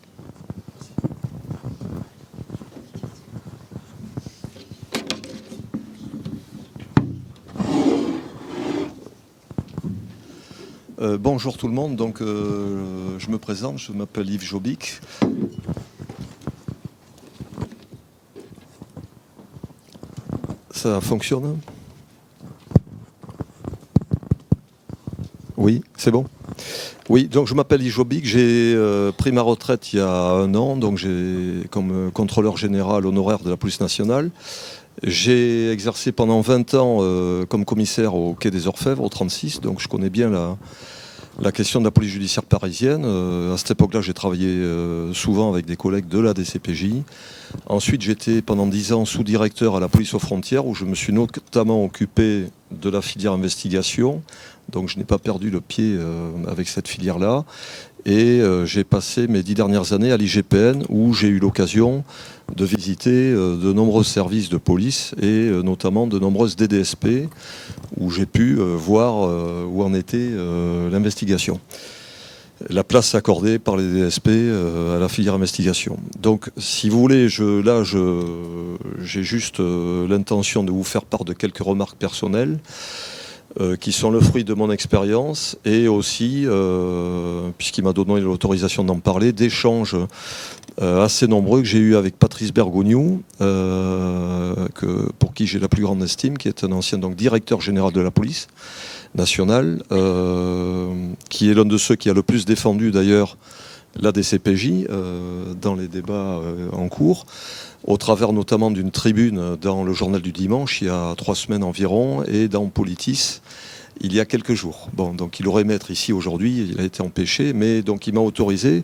Bonjour tout le monde, donc je me présente, je m'appelle Yves Jobic. Ça fonctionne? Oui, c'est bon. Oui, donc je m'appelle Yves Jobic, j'ai pris ma retraite il y a 1 an, donc j'ai comme contrôleur général honoraire de la police nationale. J'ai exercé pendant 20 ans comme commissaire au Quai des Orfèvres, au 36, donc je connais bien la question de la police judiciaire parisienne. À cette époque-là, j'ai travaillé souvent avec des collègues de la DCPJ. Ensuite, j'étais pendant 10 ans sous-directeur à la police aux frontières, où je me suis notamment occupé de la filière investigation. Donc je n'ai pas perdu le pied avec cette filière-là. Et j'ai passé mes 10 dernières années à l'IGPN, où j'ai eu l'occasion de visiter de nombreux services de police et notamment de nombreuses DDSP, où j'ai pu voir où en était l'investigation. La place accordée par les DSP à la filière investigation. Donc, si vous voulez, j'ai juste l'intention de vous faire part de quelques remarques personnelles qui sont le fruit de mon expérience et aussi, puisqu'il m'a donné l'autorisation d'en parler, d'échanges assez nombreux que j'ai eu avec Patrice Bergogneau, pour qui j'ai la plus grande estime, qui est un ancien directeur général de la police nationale, qui est l'un de ceux qui a le plus défendu d'ailleurs la DCPJ dans les débats en cours, au travers notamment d'une tribune dans le journal du dimanche il y a 3 semaines environ et dans Politis il y a quelques jours. Bon, donc il aurait aimé être ici aujourd'hui, il a été empêché, mais donc il m'a autorisé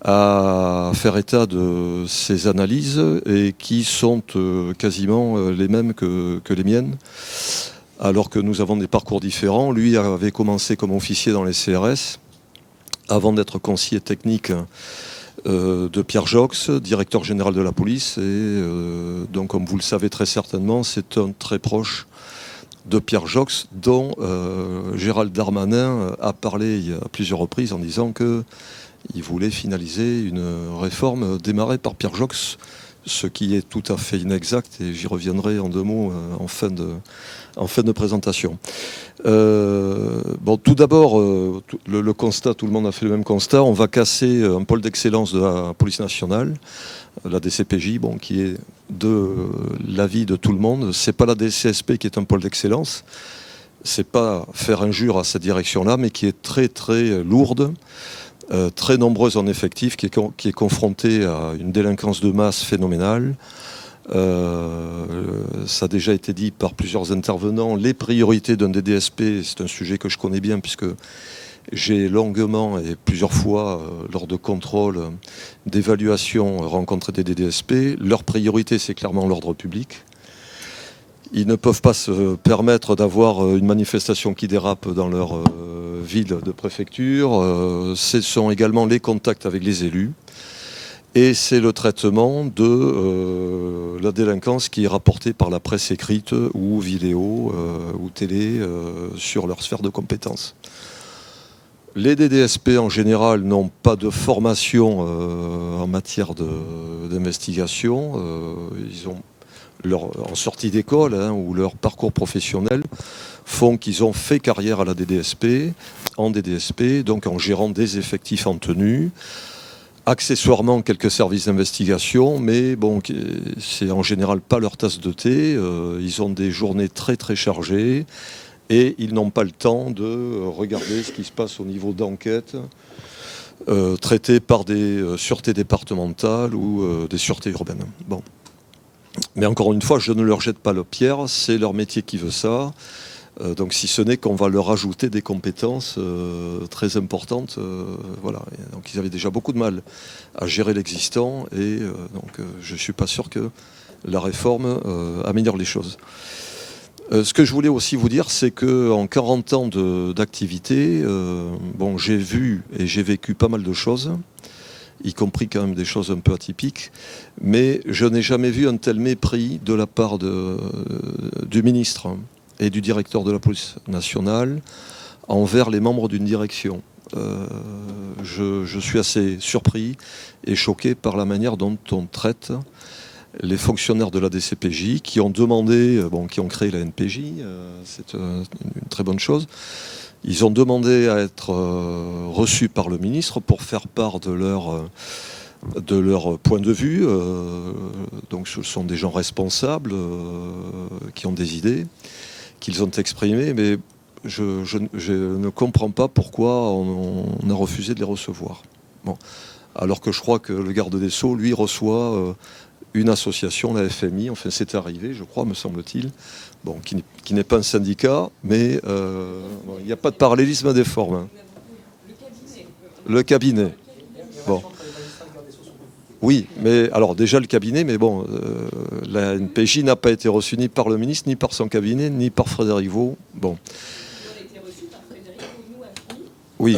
à faire état de ces analyses et qui sont quasiment les mêmes que les miennes, alors que nous avons des parcours différents. Lui avait commencé comme officier dans les CRS, avant d'être conseiller technique de Pierre Jox, directeur général de la police. Et donc, comme vous le savez très certainement, c'est un très proche de Pierre Jox, dont Gérald Darmanin a parlé à plusieurs reprises en disant qu'il voulait finaliser une réforme démarrée par Pierre Jox, ce qui est tout à fait inexact, et j'y reviendrai en 2 mots en fin de présentation. Bon, tout d'abord, le constat, tout le monde a fait le même constat, on va casser un pôle d'excellence de la police nationale, la DCPJ, bon, qui est de l'avis de tout le monde. C'est pas la DCSP qui est un pôle d'excellence, c'est pas faire injure à cette direction-là, mais qui est très très lourde, très nombreuse en effectifs, qui est confrontée à une délinquance de masse phénoménale. Ça a déjà été dit par plusieurs intervenants. Les priorités d'un DDSP, c'est un sujet que je connais bien puisque j'ai longuement et plusieurs fois, lors de contrôles, d'évaluation, rencontré des DDSP. Leur priorité, c'est clairement l'ordre public. Ils ne peuvent pas se permettre d'avoir une manifestation qui dérape dans leur ville de préfecture. Ce sont également les contacts avec les élus. Et c'est le traitement de la délinquance qui est rapportée par la presse écrite ou vidéo ou télé sur leur sphère de compétences. Les DDSP en général n'ont pas de formation en matière d'investigation. Ils ont en sortie d'école ou leur parcours professionnel font qu'ils ont fait carrière à la DDSP, en DDSP, donc en gérant des effectifs en tenue. Accessoirement quelques services d'investigation, mais bon, c'est en général pas leur tasse de thé. Ils ont des journées très très chargées et ils n'ont pas le temps de regarder ce qui se passe au niveau d'enquête traitées par des sûretés départementales ou des sûretés urbaines. Bon. Mais encore une fois, je ne leur jette pas la pierre, c'est leur métier qui veut ça. Donc si ce n'est qu'on va leur ajouter des compétences très importantes, voilà. Et donc ils avaient déjà beaucoup de mal à gérer l'existant et donc je ne suis pas sûr que la réforme améliore les choses. Ce que je voulais aussi vous dire, c'est qu'en 40 ans d'activité, bon, j'ai vu et j'ai vécu pas mal de choses, y compris quand même des choses un peu atypiques, mais je n'ai jamais vu un tel mépris de la part du ministre et du directeur de la police nationale envers les membres d'une direction. Je suis assez surpris et choqué par la manière dont on traite les fonctionnaires de la DCPJ qui ont demandé, qui ont créé la NPJ, c'est une très bonne chose. Ils ont demandé à être reçus par le ministre pour faire part de leur point de vue. Donc ce sont des gens responsables qui ont des idées, qu'ils ont exprimées, mais je ne comprends pas pourquoi on a refusé de les recevoir. Bon. Alors que je crois que le garde des Sceaux, lui, reçoit une association, la FMI, enfin c'est arrivé, je crois, me semble-t-il, bon, qui n'est pas un syndicat, mais il n'y a pas de parallélisme des formes. Hein. Le cabinet. Bon. Oui, mais alors déjà le cabinet, mais bon, la NPJ n'a pas été reçue ni par le ministre, ni par son cabinet, ni par Frédéric Vaux. Bon. Oui.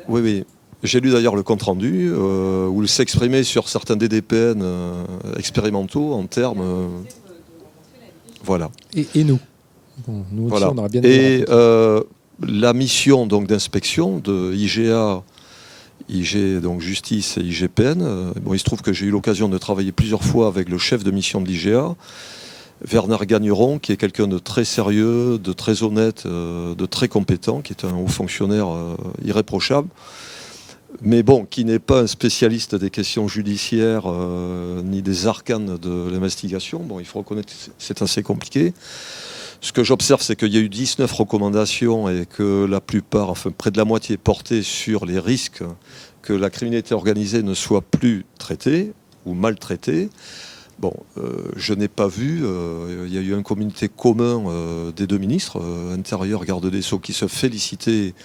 Oui. J'ai lu d'ailleurs le compte-rendu où il s'exprimait sur certains DDPN expérimentaux en termes... voilà. Et nous bon, nous aussi, voilà. On aurait bien et la mission donc d'inspection de IGA, donc Justice et IGPN, bon, il se trouve que j'ai eu l'occasion de travailler plusieurs fois avec le chef de mission de l'IGA, Bernard Gagneron, qui est quelqu'un de très sérieux, de très honnête, de très compétent, qui est un haut fonctionnaire irréprochable, mais bon, qui n'est pas un spécialiste des questions judiciaires ni des arcanes de l'investigation. Bon, il faut reconnaître que c'est assez compliqué. Ce que j'observe, c'est qu'il y a eu 19 recommandations et que la plupart, enfin près de la moitié, portaient sur les risques que la criminalité organisée ne soit plus traitée ou maltraitée. Bon, je n'ai pas vu, il y a eu un communiqué commun des deux ministres, Intérieur, Garde des Sceaux, qui se félicitaient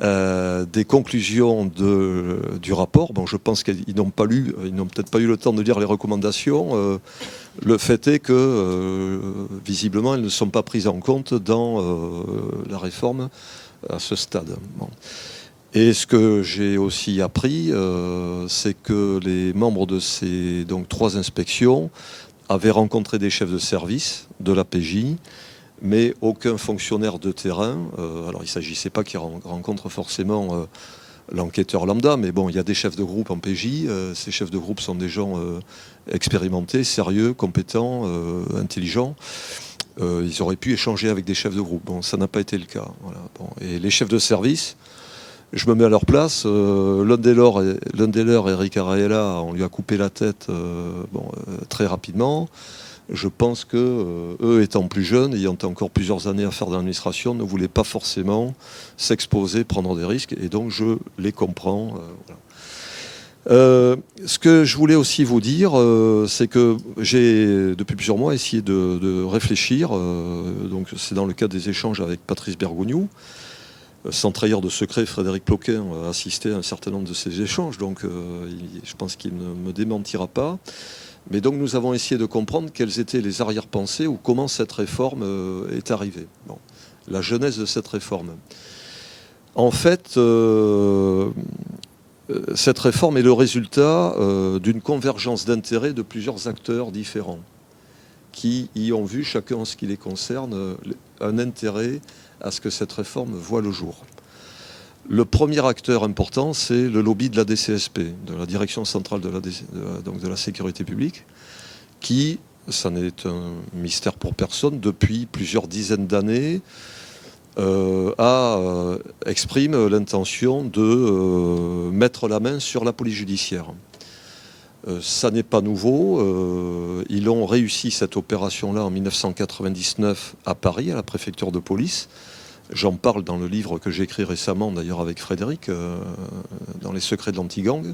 des conclusions du rapport. Bon, je pense qu'ils n'ont peut-être pas eu le temps de lire les recommandations. Le fait est que, visiblement, elles ne sont pas prises en compte dans la réforme à ce stade. Bon. Et ce que j'ai aussi appris, c'est que les membres de ces 3 inspections avaient rencontré des chefs de service de la PJ, mais aucun fonctionnaire de terrain. Alors il ne s'agissait pas qu'ils rencontrent forcément l'enquêteur lambda, mais bon, il y a des chefs de groupe en PJ. Ces chefs de groupe sont des gens expérimentés, sérieux, compétents, intelligents. Ils auraient pu échanger avec des chefs de groupe. Bon, ça n'a pas été le cas. Voilà. Bon. Et les chefs de service, je me mets à leur place. L'un des leurs, Eric Araella, on lui a coupé la tête très rapidement. Je pense que eux, étant plus jeunes, ayant encore plusieurs années à faire dans l'administration, ne voulaient pas forcément s'exposer, prendre des risques, et donc je les comprends. Voilà. Ce que je voulais aussi vous dire, c'est que j'ai depuis plusieurs mois essayé de réfléchir. Donc c'est dans le cadre des échanges avec Patrice Bergogneau. Sans trahir de secret, Frédéric Ploquin a assisté à un certain nombre de ces échanges, donc je pense qu'il ne me démentira pas. Mais donc nous avons essayé de comprendre quelles étaient les arrière-pensées ou comment cette réforme est arrivée. Bon, la genèse de cette réforme. En fait, cette réforme est le résultat d'une convergence d'intérêts de plusieurs acteurs différents qui y ont vu, chacun en ce qui les concerne, un intérêt à ce que cette réforme voie le jour. Le premier acteur important, c'est le lobby de la DCSP, de la Direction centrale de la sécurité publique, qui, ça n'est un mystère pour personne, depuis plusieurs dizaines d'années, exprime l'intention de mettre la main sur la police judiciaire. Ça n'est pas nouveau. Ils ont réussi cette opération-là en 1999 à Paris, à la préfecture de police. J'en parle dans le livre que j'ai écrit récemment, d'ailleurs avec Frédéric, dans Les secrets de l'anti-gang,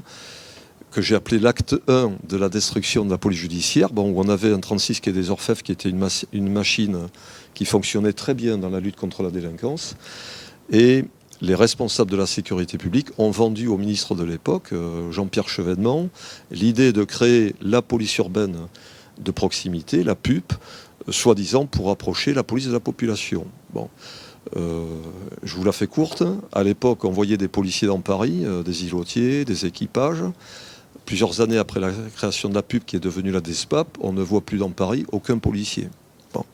que j'ai appelé l'acte 1 de la destruction de la police judiciaire, où on avait un 36 quai des Orfèvres qui était une machine qui fonctionnait très bien dans la lutte contre la délinquance. Et les responsables de la sécurité publique ont vendu au ministre de l'époque, Jean-Pierre Chevènement, l'idée de créer la police urbaine de proximité, la PUP, soi-disant pour approcher la police de la population. Bon. Je vous la fais courte. À l'époque, on voyait des policiers dans Paris, des îlotiers, des équipages. Plusieurs années après la création de la PUP, qui est devenue la DESPAP, on ne voit plus dans Paris aucun policier. Bon.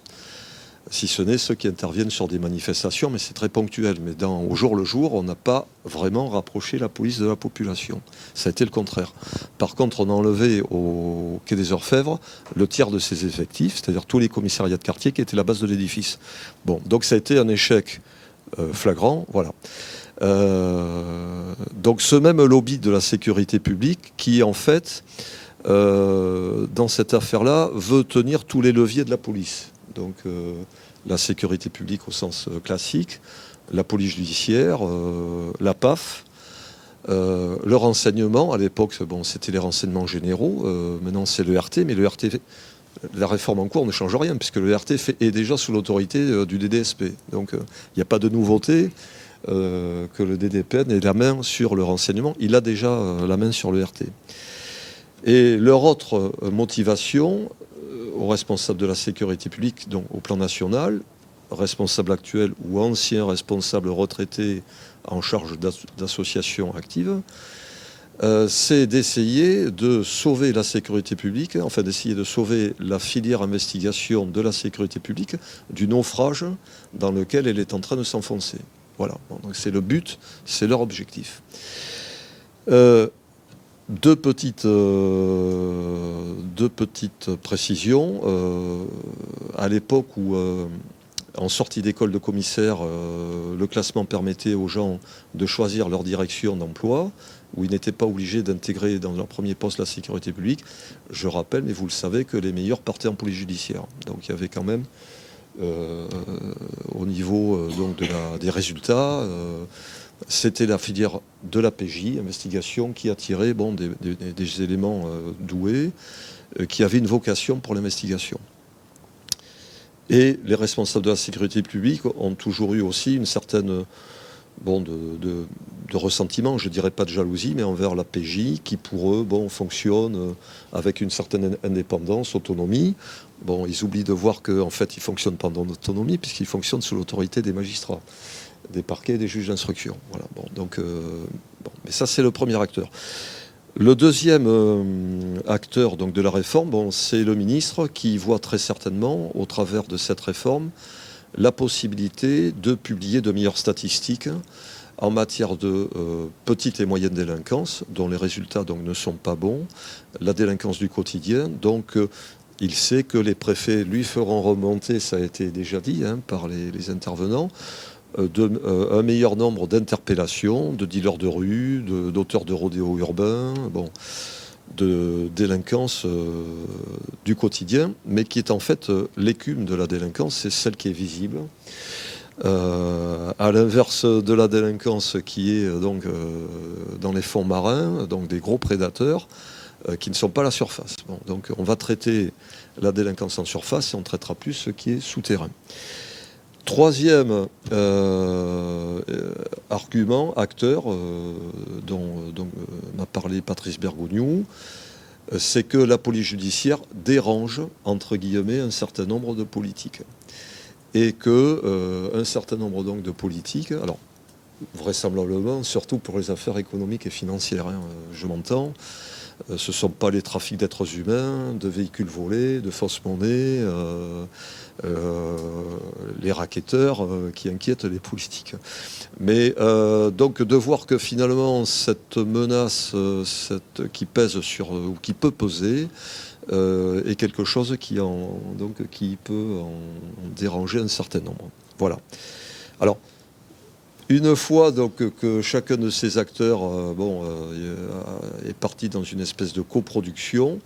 Si ce n'est ceux qui interviennent sur des manifestations, mais c'est très ponctuel. Mais au jour le jour, on n'a pas vraiment rapproché la police de la population. Ça a été le contraire. Par contre, on a enlevé au quai des Orfèvres le tiers de ses effectifs, c'est-à-dire tous les commissariats de quartier qui étaient la base de l'édifice. Bon, donc ça a été un échec flagrant, voilà. Donc ce même lobby de la sécurité publique qui, en fait, dans cette affaire-là, veut tenir tous les leviers de la police. Donc la sécurité publique au sens classique, la police judiciaire, la PAF, le renseignement. À l'époque, c'était les renseignements généraux. Maintenant, c'est le RT, mais le RT, la réforme en cours ne change rien, puisque le RT est déjà sous l'autorité du DDSP. Donc il n'y a pas de nouveauté que le DDPN ait la main sur le renseignement. Il a déjà la main sur le RT. Et leur autre motivation, aux responsables de la sécurité publique, donc au plan national, responsables actuels ou anciens responsables retraités en charge d'associations actives, c'est d'essayer de sauver la sécurité publique, enfin d'essayer de sauver la filière investigation de la sécurité publique du naufrage dans lequel elle est en train de s'enfoncer. Voilà, bon, donc c'est le but, c'est leur objectif. Deux petites précisions. À l'époque où, en sortie d'école de commissaire, le classement permettait aux gens de choisir leur direction d'emploi, où ils n'étaient pas obligés d'intégrer dans leur premier poste la sécurité publique, je rappelle, mais vous le savez, que les meilleurs partaient en police judiciaire. Donc il y avait quand même au niveau donc des résultats. C'était la filière de la PJ, investigation, qui attirait des éléments doués, qui avaient une vocation pour l'investigation. Et les responsables de la sécurité publique ont toujours eu aussi une certaine de ressentiment, je ne dirais pas de jalousie, mais envers la PJ, qui pour eux fonctionne avec une certaine indépendance, autonomie. Ils oublient de voir qu'en fait, ils ne fonctionnent pas en autonomie, puisqu'ils fonctionnent sous l'autorité des magistrats, des parquets et des juges d'instruction. Voilà. Mais ça, c'est le premier acteur. Le deuxième acteur donc, de la réforme, c'est le ministre qui voit très certainement, au travers de cette réforme, la possibilité de publier de meilleures statistiques en matière de petite et moyenne délinquance, dont les résultats donc, ne sont pas bons, la délinquance du quotidien. Donc, il sait que les préfets lui feront remonter, ça a été déjà dit par les intervenants, un meilleur nombre d'interpellations, de dealers de rue, d'auteurs de rodéo urbains, de délinquance du quotidien, mais qui est en fait l'écume de la délinquance, c'est celle qui est visible. À l'inverse de la délinquance qui est donc dans les fonds marins, donc des gros prédateurs qui ne sont pas à la surface. Donc on va traiter la délinquance en surface et on ne traitera plus ce qui est souterrain. Troisième argument, acteur, dont m'a parlé Patrice Bergogneau, c'est que la police judiciaire dérange, entre guillemets, un certain nombre de politiques. Et qu'un certain nombre donc, de politiques, alors vraisemblablement, surtout pour les affaires économiques et financières, je m'entends, ce ne sont pas les trafics d'êtres humains, de véhicules volés, de fausses monnaies, les racketteurs qui inquiètent les politiques. Mais donc de voir que finalement cette menace qui pèse sur ou qui peut peser est quelque chose qui peut en déranger un certain nombre. Voilà. Alors une fois donc que chacun de ces acteurs est parti dans une espèce de coproduction,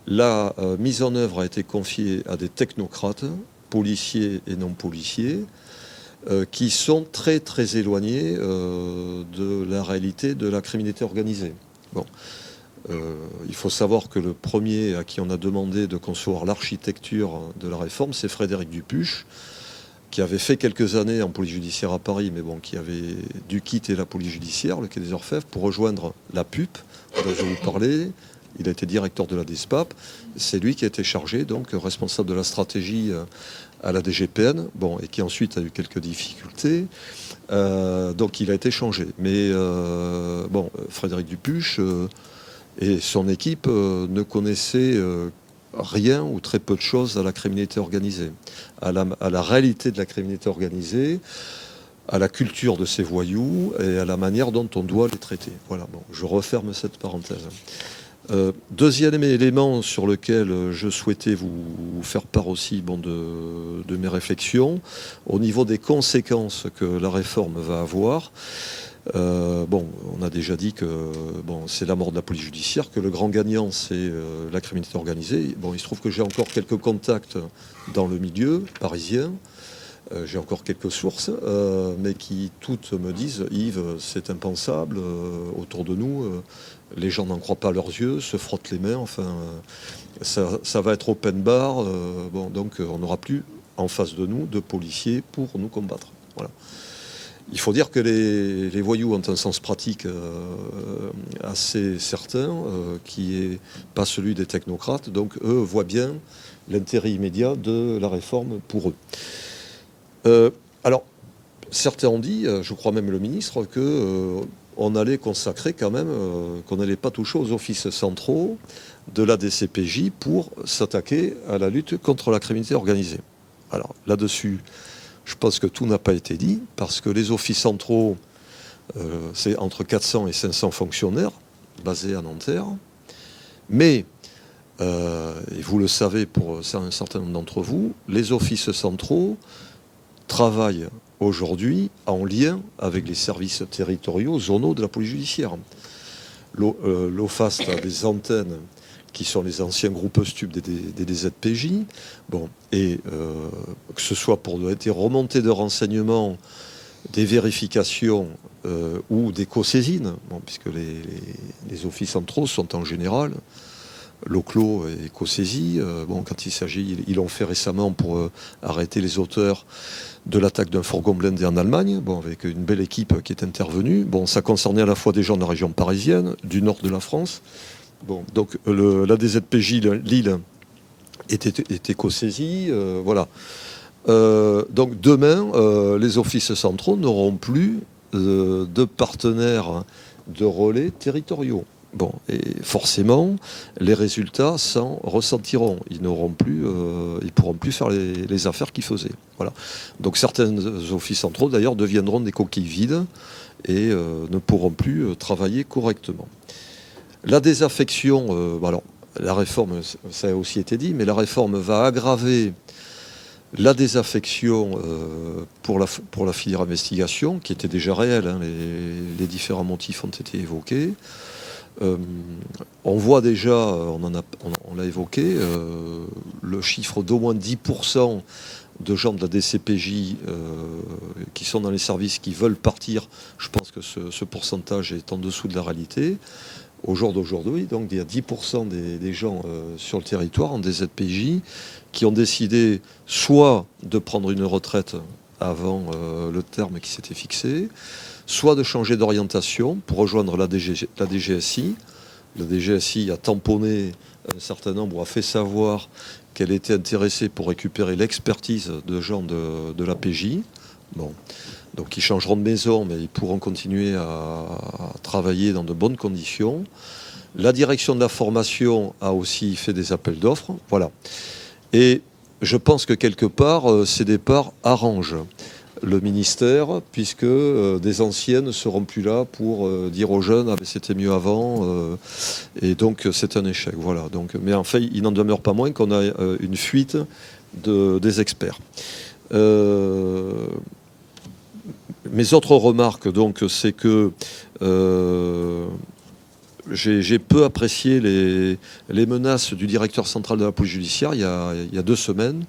la mise en œuvre a été confiée à des technocrates, policiers et non policiers, qui sont très très éloignés de la réalité de la criminalité organisée. Il faut savoir que le premier à qui on a demandé de concevoir l'architecture de la réforme, c'est Frédéric Dupuche, qui avait fait quelques années en police judiciaire à Paris, mais qui avait dû quitter la police judiciaire, le Quai des Orfèvres, pour rejoindre la PUP, dont je vous parlais. Il a été directeur de la DESPAP. C'est lui qui a été chargé, donc responsable de la stratégie à la DGPN, et qui ensuite a eu quelques difficultés. Donc il a été changé. Mais Frédéric Dupuche et son équipe ne connaissaient rien ou très peu de choses à la criminalité organisée, à la réalité de la criminalité organisée, à la culture de ces voyous et à la manière dont on doit les traiter. Voilà, je referme cette parenthèse. Deuxième élément sur lequel je souhaitais vous faire part aussi de mes réflexions, au niveau des conséquences que la réforme va avoir. On a déjà dit que c'est la mort de la police judiciaire, que le grand gagnant c'est la criminalité organisée. Il se trouve que j'ai encore quelques contacts dans le milieu parisien, j'ai encore quelques sources, mais qui toutes me disent Yves, c'est impensable, autour de nous, les gens n'en croient pas à leurs yeux, se frottent les mains, ça va être open bar, donc on n'aura plus en face de nous de policiers pour nous combattre. Voilà. Il faut dire que les voyous ont un sens pratique assez certain, qui n'est pas celui des technocrates. Donc eux voient bien l'intérêt immédiat de la réforme pour eux. Alors, certains ont dit, je crois même le ministre, qu'on allait consacrer quand même, qu'on n'allait pas toucher aux offices centraux de la DCPJ pour s'attaquer à la lutte contre la criminalité organisée. Alors là-dessus, je pense que tout n'a pas été dit, parce que les offices centraux, c'est entre 400 et 500 fonctionnaires basés à Nanterre. Mais, et vous le savez pour un certain nombre d'entre vous, les offices centraux travaillent aujourd'hui en lien avec les services territoriaux zonaux de la police judiciaire. L'OFAST a des antennes qui sont les anciens groupes STUB des DZPJ. Bon, et que ce soit pour des remontées de renseignements, des vérifications ou des co-saisines, bon, puisque les offices centraux sont en général locaux et co-saisis. Bon, quand il s'agit, ils l'ont fait récemment pour arrêter les auteurs de l'attaque d'un fourgon blindé en Allemagne, bon, avec une belle équipe qui est intervenue. Bon, ça concernait à la fois des gens de la région parisienne, du nord de la France. Bon, donc la DZPJ Lille était co-saisie, voilà. Donc demain, les offices centraux n'auront plus de partenaires de relais territoriaux. Bon, et forcément, les résultats s'en ressentiront. Ils n'auront plus, ils pourront plus faire les affaires qu'ils faisaient. Voilà. Donc certains offices centraux, d'ailleurs, deviendront des coquilles vides et ne pourront plus travailler correctement. La désaffection, alors la réforme, ça a aussi été dit, mais la réforme va aggraver la désaffection pour la filière investigation, qui était déjà réelle, hein, les différents motifs ont été évoqués. On voit déjà, on l'a évoqué, le chiffre d'au moins 10% de gens de la DCPJ qui sont dans les services qui veulent partir. Je pense que ce pourcentage est en dessous de la réalité. Au jour d'aujourd'hui, donc il y a 10% des gens sur le territoire en DZPJ qui ont décidé soit de prendre une retraite avant le terme qui s'était fixé, soit de changer d'orientation pour rejoindre la DGSI. La DGSI a tamponné un certain nombre, ou a fait savoir qu'elle était intéressée pour récupérer l'expertise de gens de la PJ. Bon. Donc ils changeront de maison, mais ils pourront continuer à travailler dans de bonnes conditions. La direction de la formation a aussi fait des appels d'offres. Voilà. Et je pense que quelque part, ces départs arrangent le ministère, puisque des anciens ne seront plus là pour dire aux jeunes c'était mieux avant, et donc c'est un échec. Voilà. Donc, mais en fait, il n'en demeure pas moins qu'on a une fuite des experts. Mes autres remarques, donc, c'est que j'ai peu apprécié les menaces du directeur central de la police judiciaire il y a 2 semaines,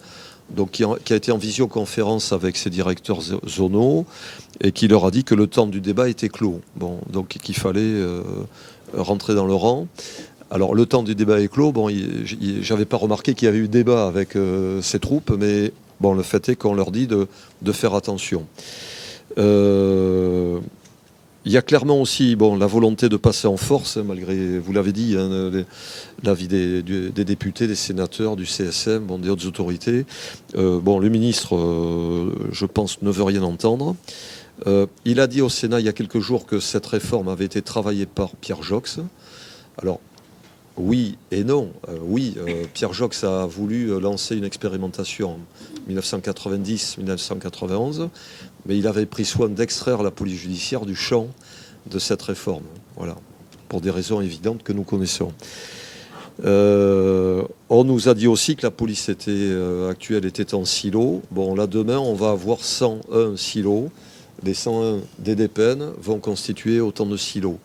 donc, qui a été en visioconférence avec ses directeurs zonaux et qui leur a dit que le temps du débat était clos. Bon, donc qu'il fallait rentrer dans le rang. Alors le temps du débat est clos. Bon, j'avais pas remarqué qu'il y avait eu débat avec ces troupes, mais bon, le fait est qu'on leur dit de faire attention. Il y a clairement aussi la volonté de passer en force, hein, malgré, vous l'avez dit, hein, l'avis des députés, des sénateurs, du CSM, des hautes autorités. Le ministre, je pense, ne veut rien entendre. Il a dit au Sénat il y a quelques jours que cette réforme avait été travaillée par Pierre Joxe. Alors, oui et non. Pierre Joxe a voulu lancer une expérimentation en 1990-1991, mais il avait pris soin d'extraire la police judiciaire du champ de cette réforme. Voilà, pour des raisons évidentes que nous connaissons. On nous a dit aussi que la police actuelle était en silo. Bon, là, demain, on va avoir 101 silos. Les 101 DDPN vont constituer autant de silos.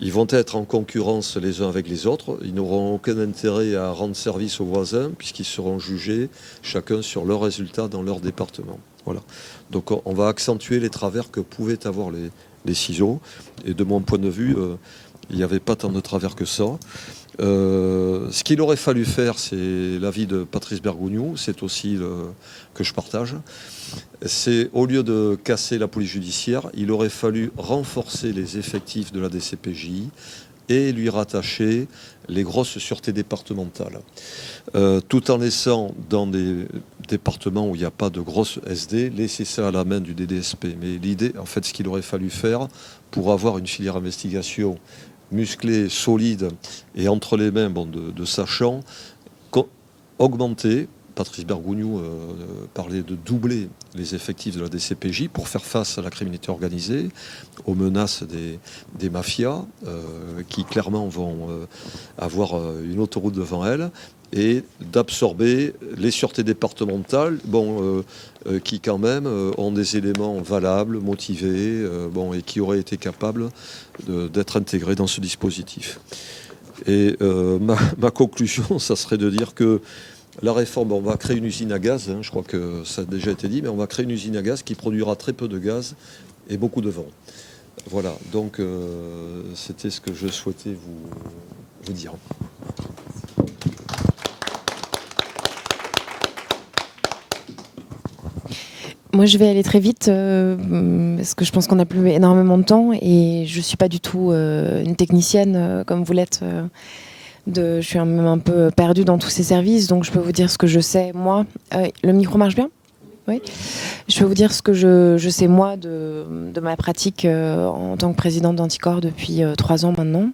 Ils vont être en concurrence les uns avec les autres. Ils n'auront aucun intérêt à rendre service aux voisins puisqu'ils seront jugés chacun sur leurs résultats dans leur département. Voilà. Donc on va accentuer les travers que pouvaient avoir les ciseaux. Et de mon point de vue, il n'y avait pas tant de travers que ça. Ce qu'il aurait fallu faire, c'est l'avis de Patrice Bergogneau, c'est aussi que je partage. C'est, au lieu de casser la police judiciaire, il aurait fallu renforcer les effectifs de la DCPJ et lui rattacher les grosses sûretés départementales. Tout en laissant dans des départements où il n'y a pas de grosses SD, laisser ça à la main du DDSP. Mais l'idée, en fait, ce qu'il aurait fallu faire pour avoir une filière investigation musclée, solide et entre les mains de sachants, augmenter. Patrice Bergogneau parlait de doubler les effectifs de la DCPJ pour faire face à la criminalité organisée, aux menaces des mafias qui clairement vont avoir une autoroute devant elles, et d'absorber les sûretés départementales qui quand même ont des éléments valables, motivés, et qui auraient été capables d'être intégrés dans ce dispositif. Et ma conclusion, ça serait de dire que la réforme, on va créer une usine à gaz, je crois que ça a déjà été dit, mais on va créer une usine à gaz qui produira très peu de gaz et beaucoup de vent. Voilà, donc c'était ce que je souhaitais vous dire. Moi, je vais aller très vite parce que je pense qu'on n'a plus énormément de temps et je ne suis pas du tout une technicienne comme vous l'êtes. Je suis même un peu perdue dans tous ces services, donc je peux vous dire ce que je sais, moi. Le micro marche bien ? Oui. Je peux vous dire ce que je sais, moi, de ma pratique en tant que présidente d'Anticorps depuis 3 ans maintenant.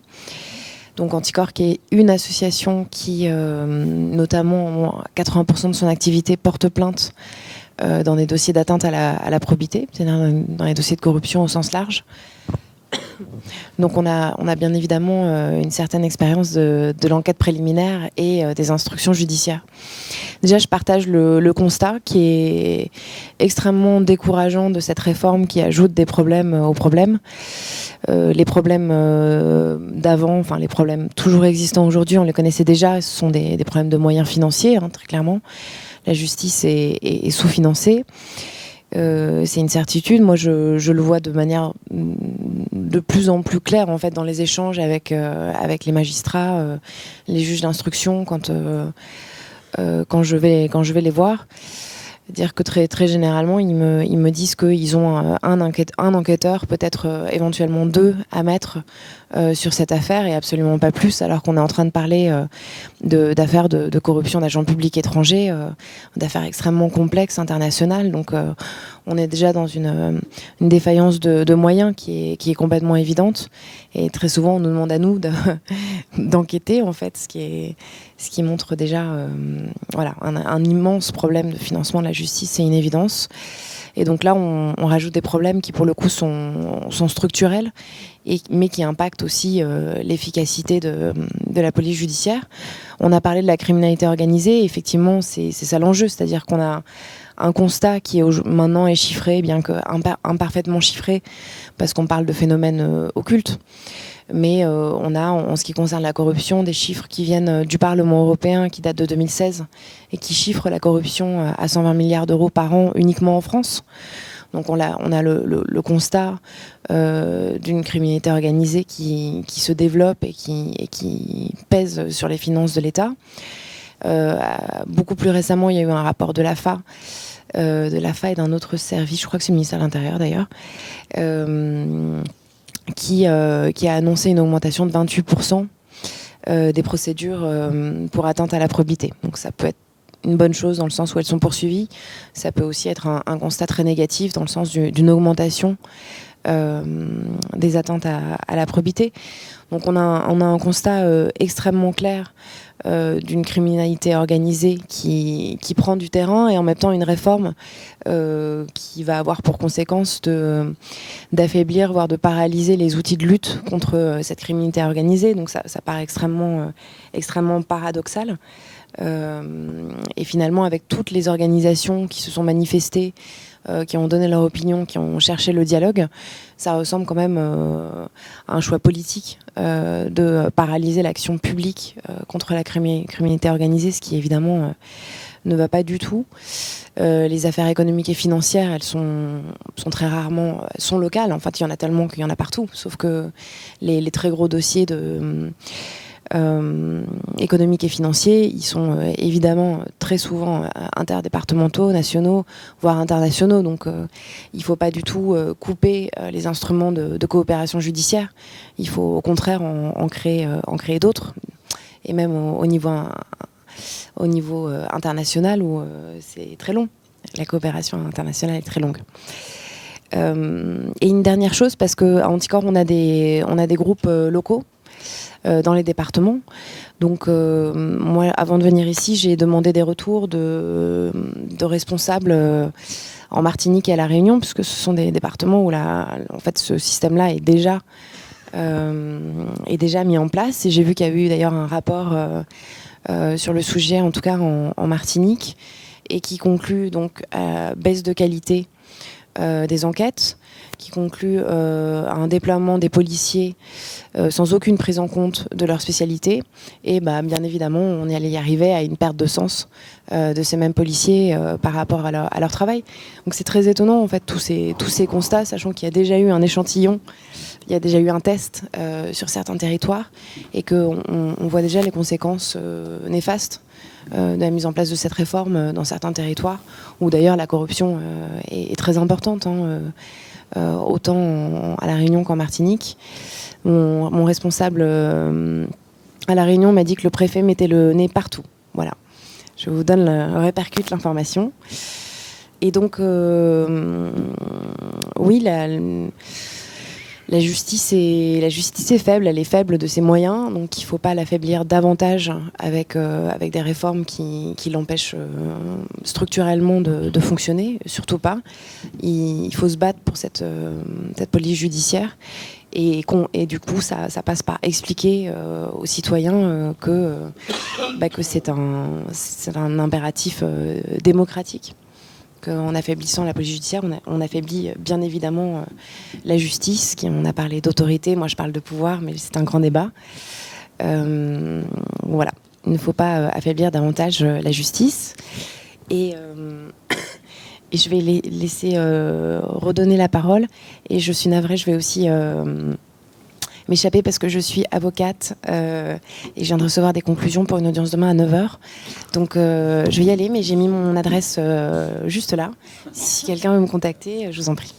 Donc Anticorps, qui est une association qui, notamment, 80% de son activité porte plainte dans des dossiers d'atteinte à la probité, c'est-à-dire dans les dossiers de corruption au sens large. Donc on a bien évidemment une certaine expérience de l'enquête préliminaire et des instructions judiciaires. Déjà, je partage le constat qui est extrêmement décourageant de cette réforme qui ajoute des problèmes aux problèmes. Les problèmes d'avant, enfin les problèmes toujours existants aujourd'hui, on les connaissait déjà, ce sont des problèmes de moyens financiers, très clairement. La justice est sous-financée. C'est une certitude. Moi, je le vois de manière de plus en plus claire en fait dans les échanges avec les magistrats, les juges d'instruction quand je vais les voir. Dire que très généralement, ils me disent qu'ils ont un enquêteur, peut-être éventuellement 2 à mettre sur cette affaire et absolument pas plus, alors qu'on est en train de parler d'affaires de corruption d'agents publics étrangers, d'affaires extrêmement complexes, internationales. Donc on est déjà dans une défaillance de moyens qui est complètement évidente. Et très souvent, on nous demande à nous d'enquêter, en fait, ce qui montre déjà voilà, un immense problème de financement de la justice, c'est une évidence. Et donc là, on rajoute des problèmes qui, pour le coup, sont structurels, mais qui impactent aussi l'efficacité de la police judiciaire. On a parlé de la criminalité organisée. Effectivement, c'est ça l'enjeu, c'est-à-dire qu'on a un constat qui maintenant est chiffré, bien que imparfaitement chiffré, parce qu'on parle de phénomènes occultes. Mais on a, en ce qui concerne la corruption, des chiffres qui viennent du Parlement européen, qui datent de 2016, et qui chiffrent la corruption à 120 milliards d'euros par an uniquement en France. Donc on a le constat d'une criminalité organisée qui se développe et qui pèse sur les finances de l'État. Beaucoup plus récemment, il y a eu un rapport de l'AFA et d'un autre service, je crois que c'est le ministère de l'Intérieur d'ailleurs, qui a annoncé une augmentation de 28% des procédures pour atteinte à la probité. Donc ça peut être une bonne chose dans le sens où elles sont poursuivies. Ça peut aussi être un constat très négatif dans le sens d'une augmentation des atteintes à la probité. Donc on a un constat extrêmement clair d'une criminalité organisée qui prend du terrain et en même temps une réforme qui va avoir pour conséquence d'affaiblir, voire de paralyser les outils de lutte contre cette criminalité organisée. Donc ça paraît extrêmement paradoxal. Et finalement, avec toutes les organisations qui se sont manifestées, qui ont donné leur opinion, qui ont cherché le dialogue, ça ressemble quand même à un choix politique de paralyser l'action publique contre la criminalité organisée, ce qui évidemment ne va pas du tout. Les affaires économiques et financières, elles sont très rarement sont locales. En fait, il y en a tellement qu'il y en a partout. Sauf que les très gros dossiers économiques et financiers, ils sont évidemment très souvent interdépartementaux, nationaux, voire internationaux. Donc il ne faut pas du tout couper les instruments de coopération judiciaire. Il faut au contraire en créer d'autres. Et même au niveau international où c'est très long. La coopération internationale est très longue. Et une dernière chose, parce qu'à Anticorps, on a des groupes locaux dans les départements. Donc moi, avant de venir ici, j'ai demandé des retours de responsables en Martinique et à La Réunion, puisque ce sont des départements où en fait, ce système-là est déjà mis en place. Et j'ai vu qu'il y a eu d'ailleurs un rapport sur le sujet, en tout cas en Martinique, et qui conclut donc baisse de qualité des enquêtes, qui conclut à un déploiement des policiers sans aucune prise en compte de leur spécialité. Et bien évidemment, on est allé y arriver à une perte de sens de ces mêmes policiers par rapport à leur travail. Donc c'est très étonnant, en fait, tous ces constats, sachant qu'il y a déjà eu un échantillon, il y a déjà eu un test sur certains territoires, et qu'on voit déjà les conséquences néfastes de la mise en place de cette réforme dans certains territoires, où d'ailleurs la corruption est très importante, autant à La Réunion qu'en Martinique. Mon responsable à La Réunion m'a dit que le préfet mettait le nez partout. Voilà. Je vous répercute l'information. Et donc, oui, la justice est faible, elle est faible de ses moyens, donc il ne faut pas l'affaiblir davantage avec des réformes qui l'empêchent structurellement de fonctionner, surtout pas. Il faut se battre pour cette police judiciaire, et du coup ça passe par expliquer aux citoyens que c'est un impératif démocratique. Qu'en affaiblissant la police judiciaire, on affaiblit bien évidemment la justice. On a parlé d'autorité, moi je parle de pouvoir, mais c'est un grand débat. Voilà, il ne faut pas affaiblir davantage la justice. Et je vais laisser redonner la parole. Et je suis navrée, je vais aussi m'échapper parce que je suis avocate et je viens de recevoir des conclusions pour une audience demain à 9h. Donc je vais y aller, mais j'ai mis mon adresse juste là. Si quelqu'un veut me contacter, je vous en prie.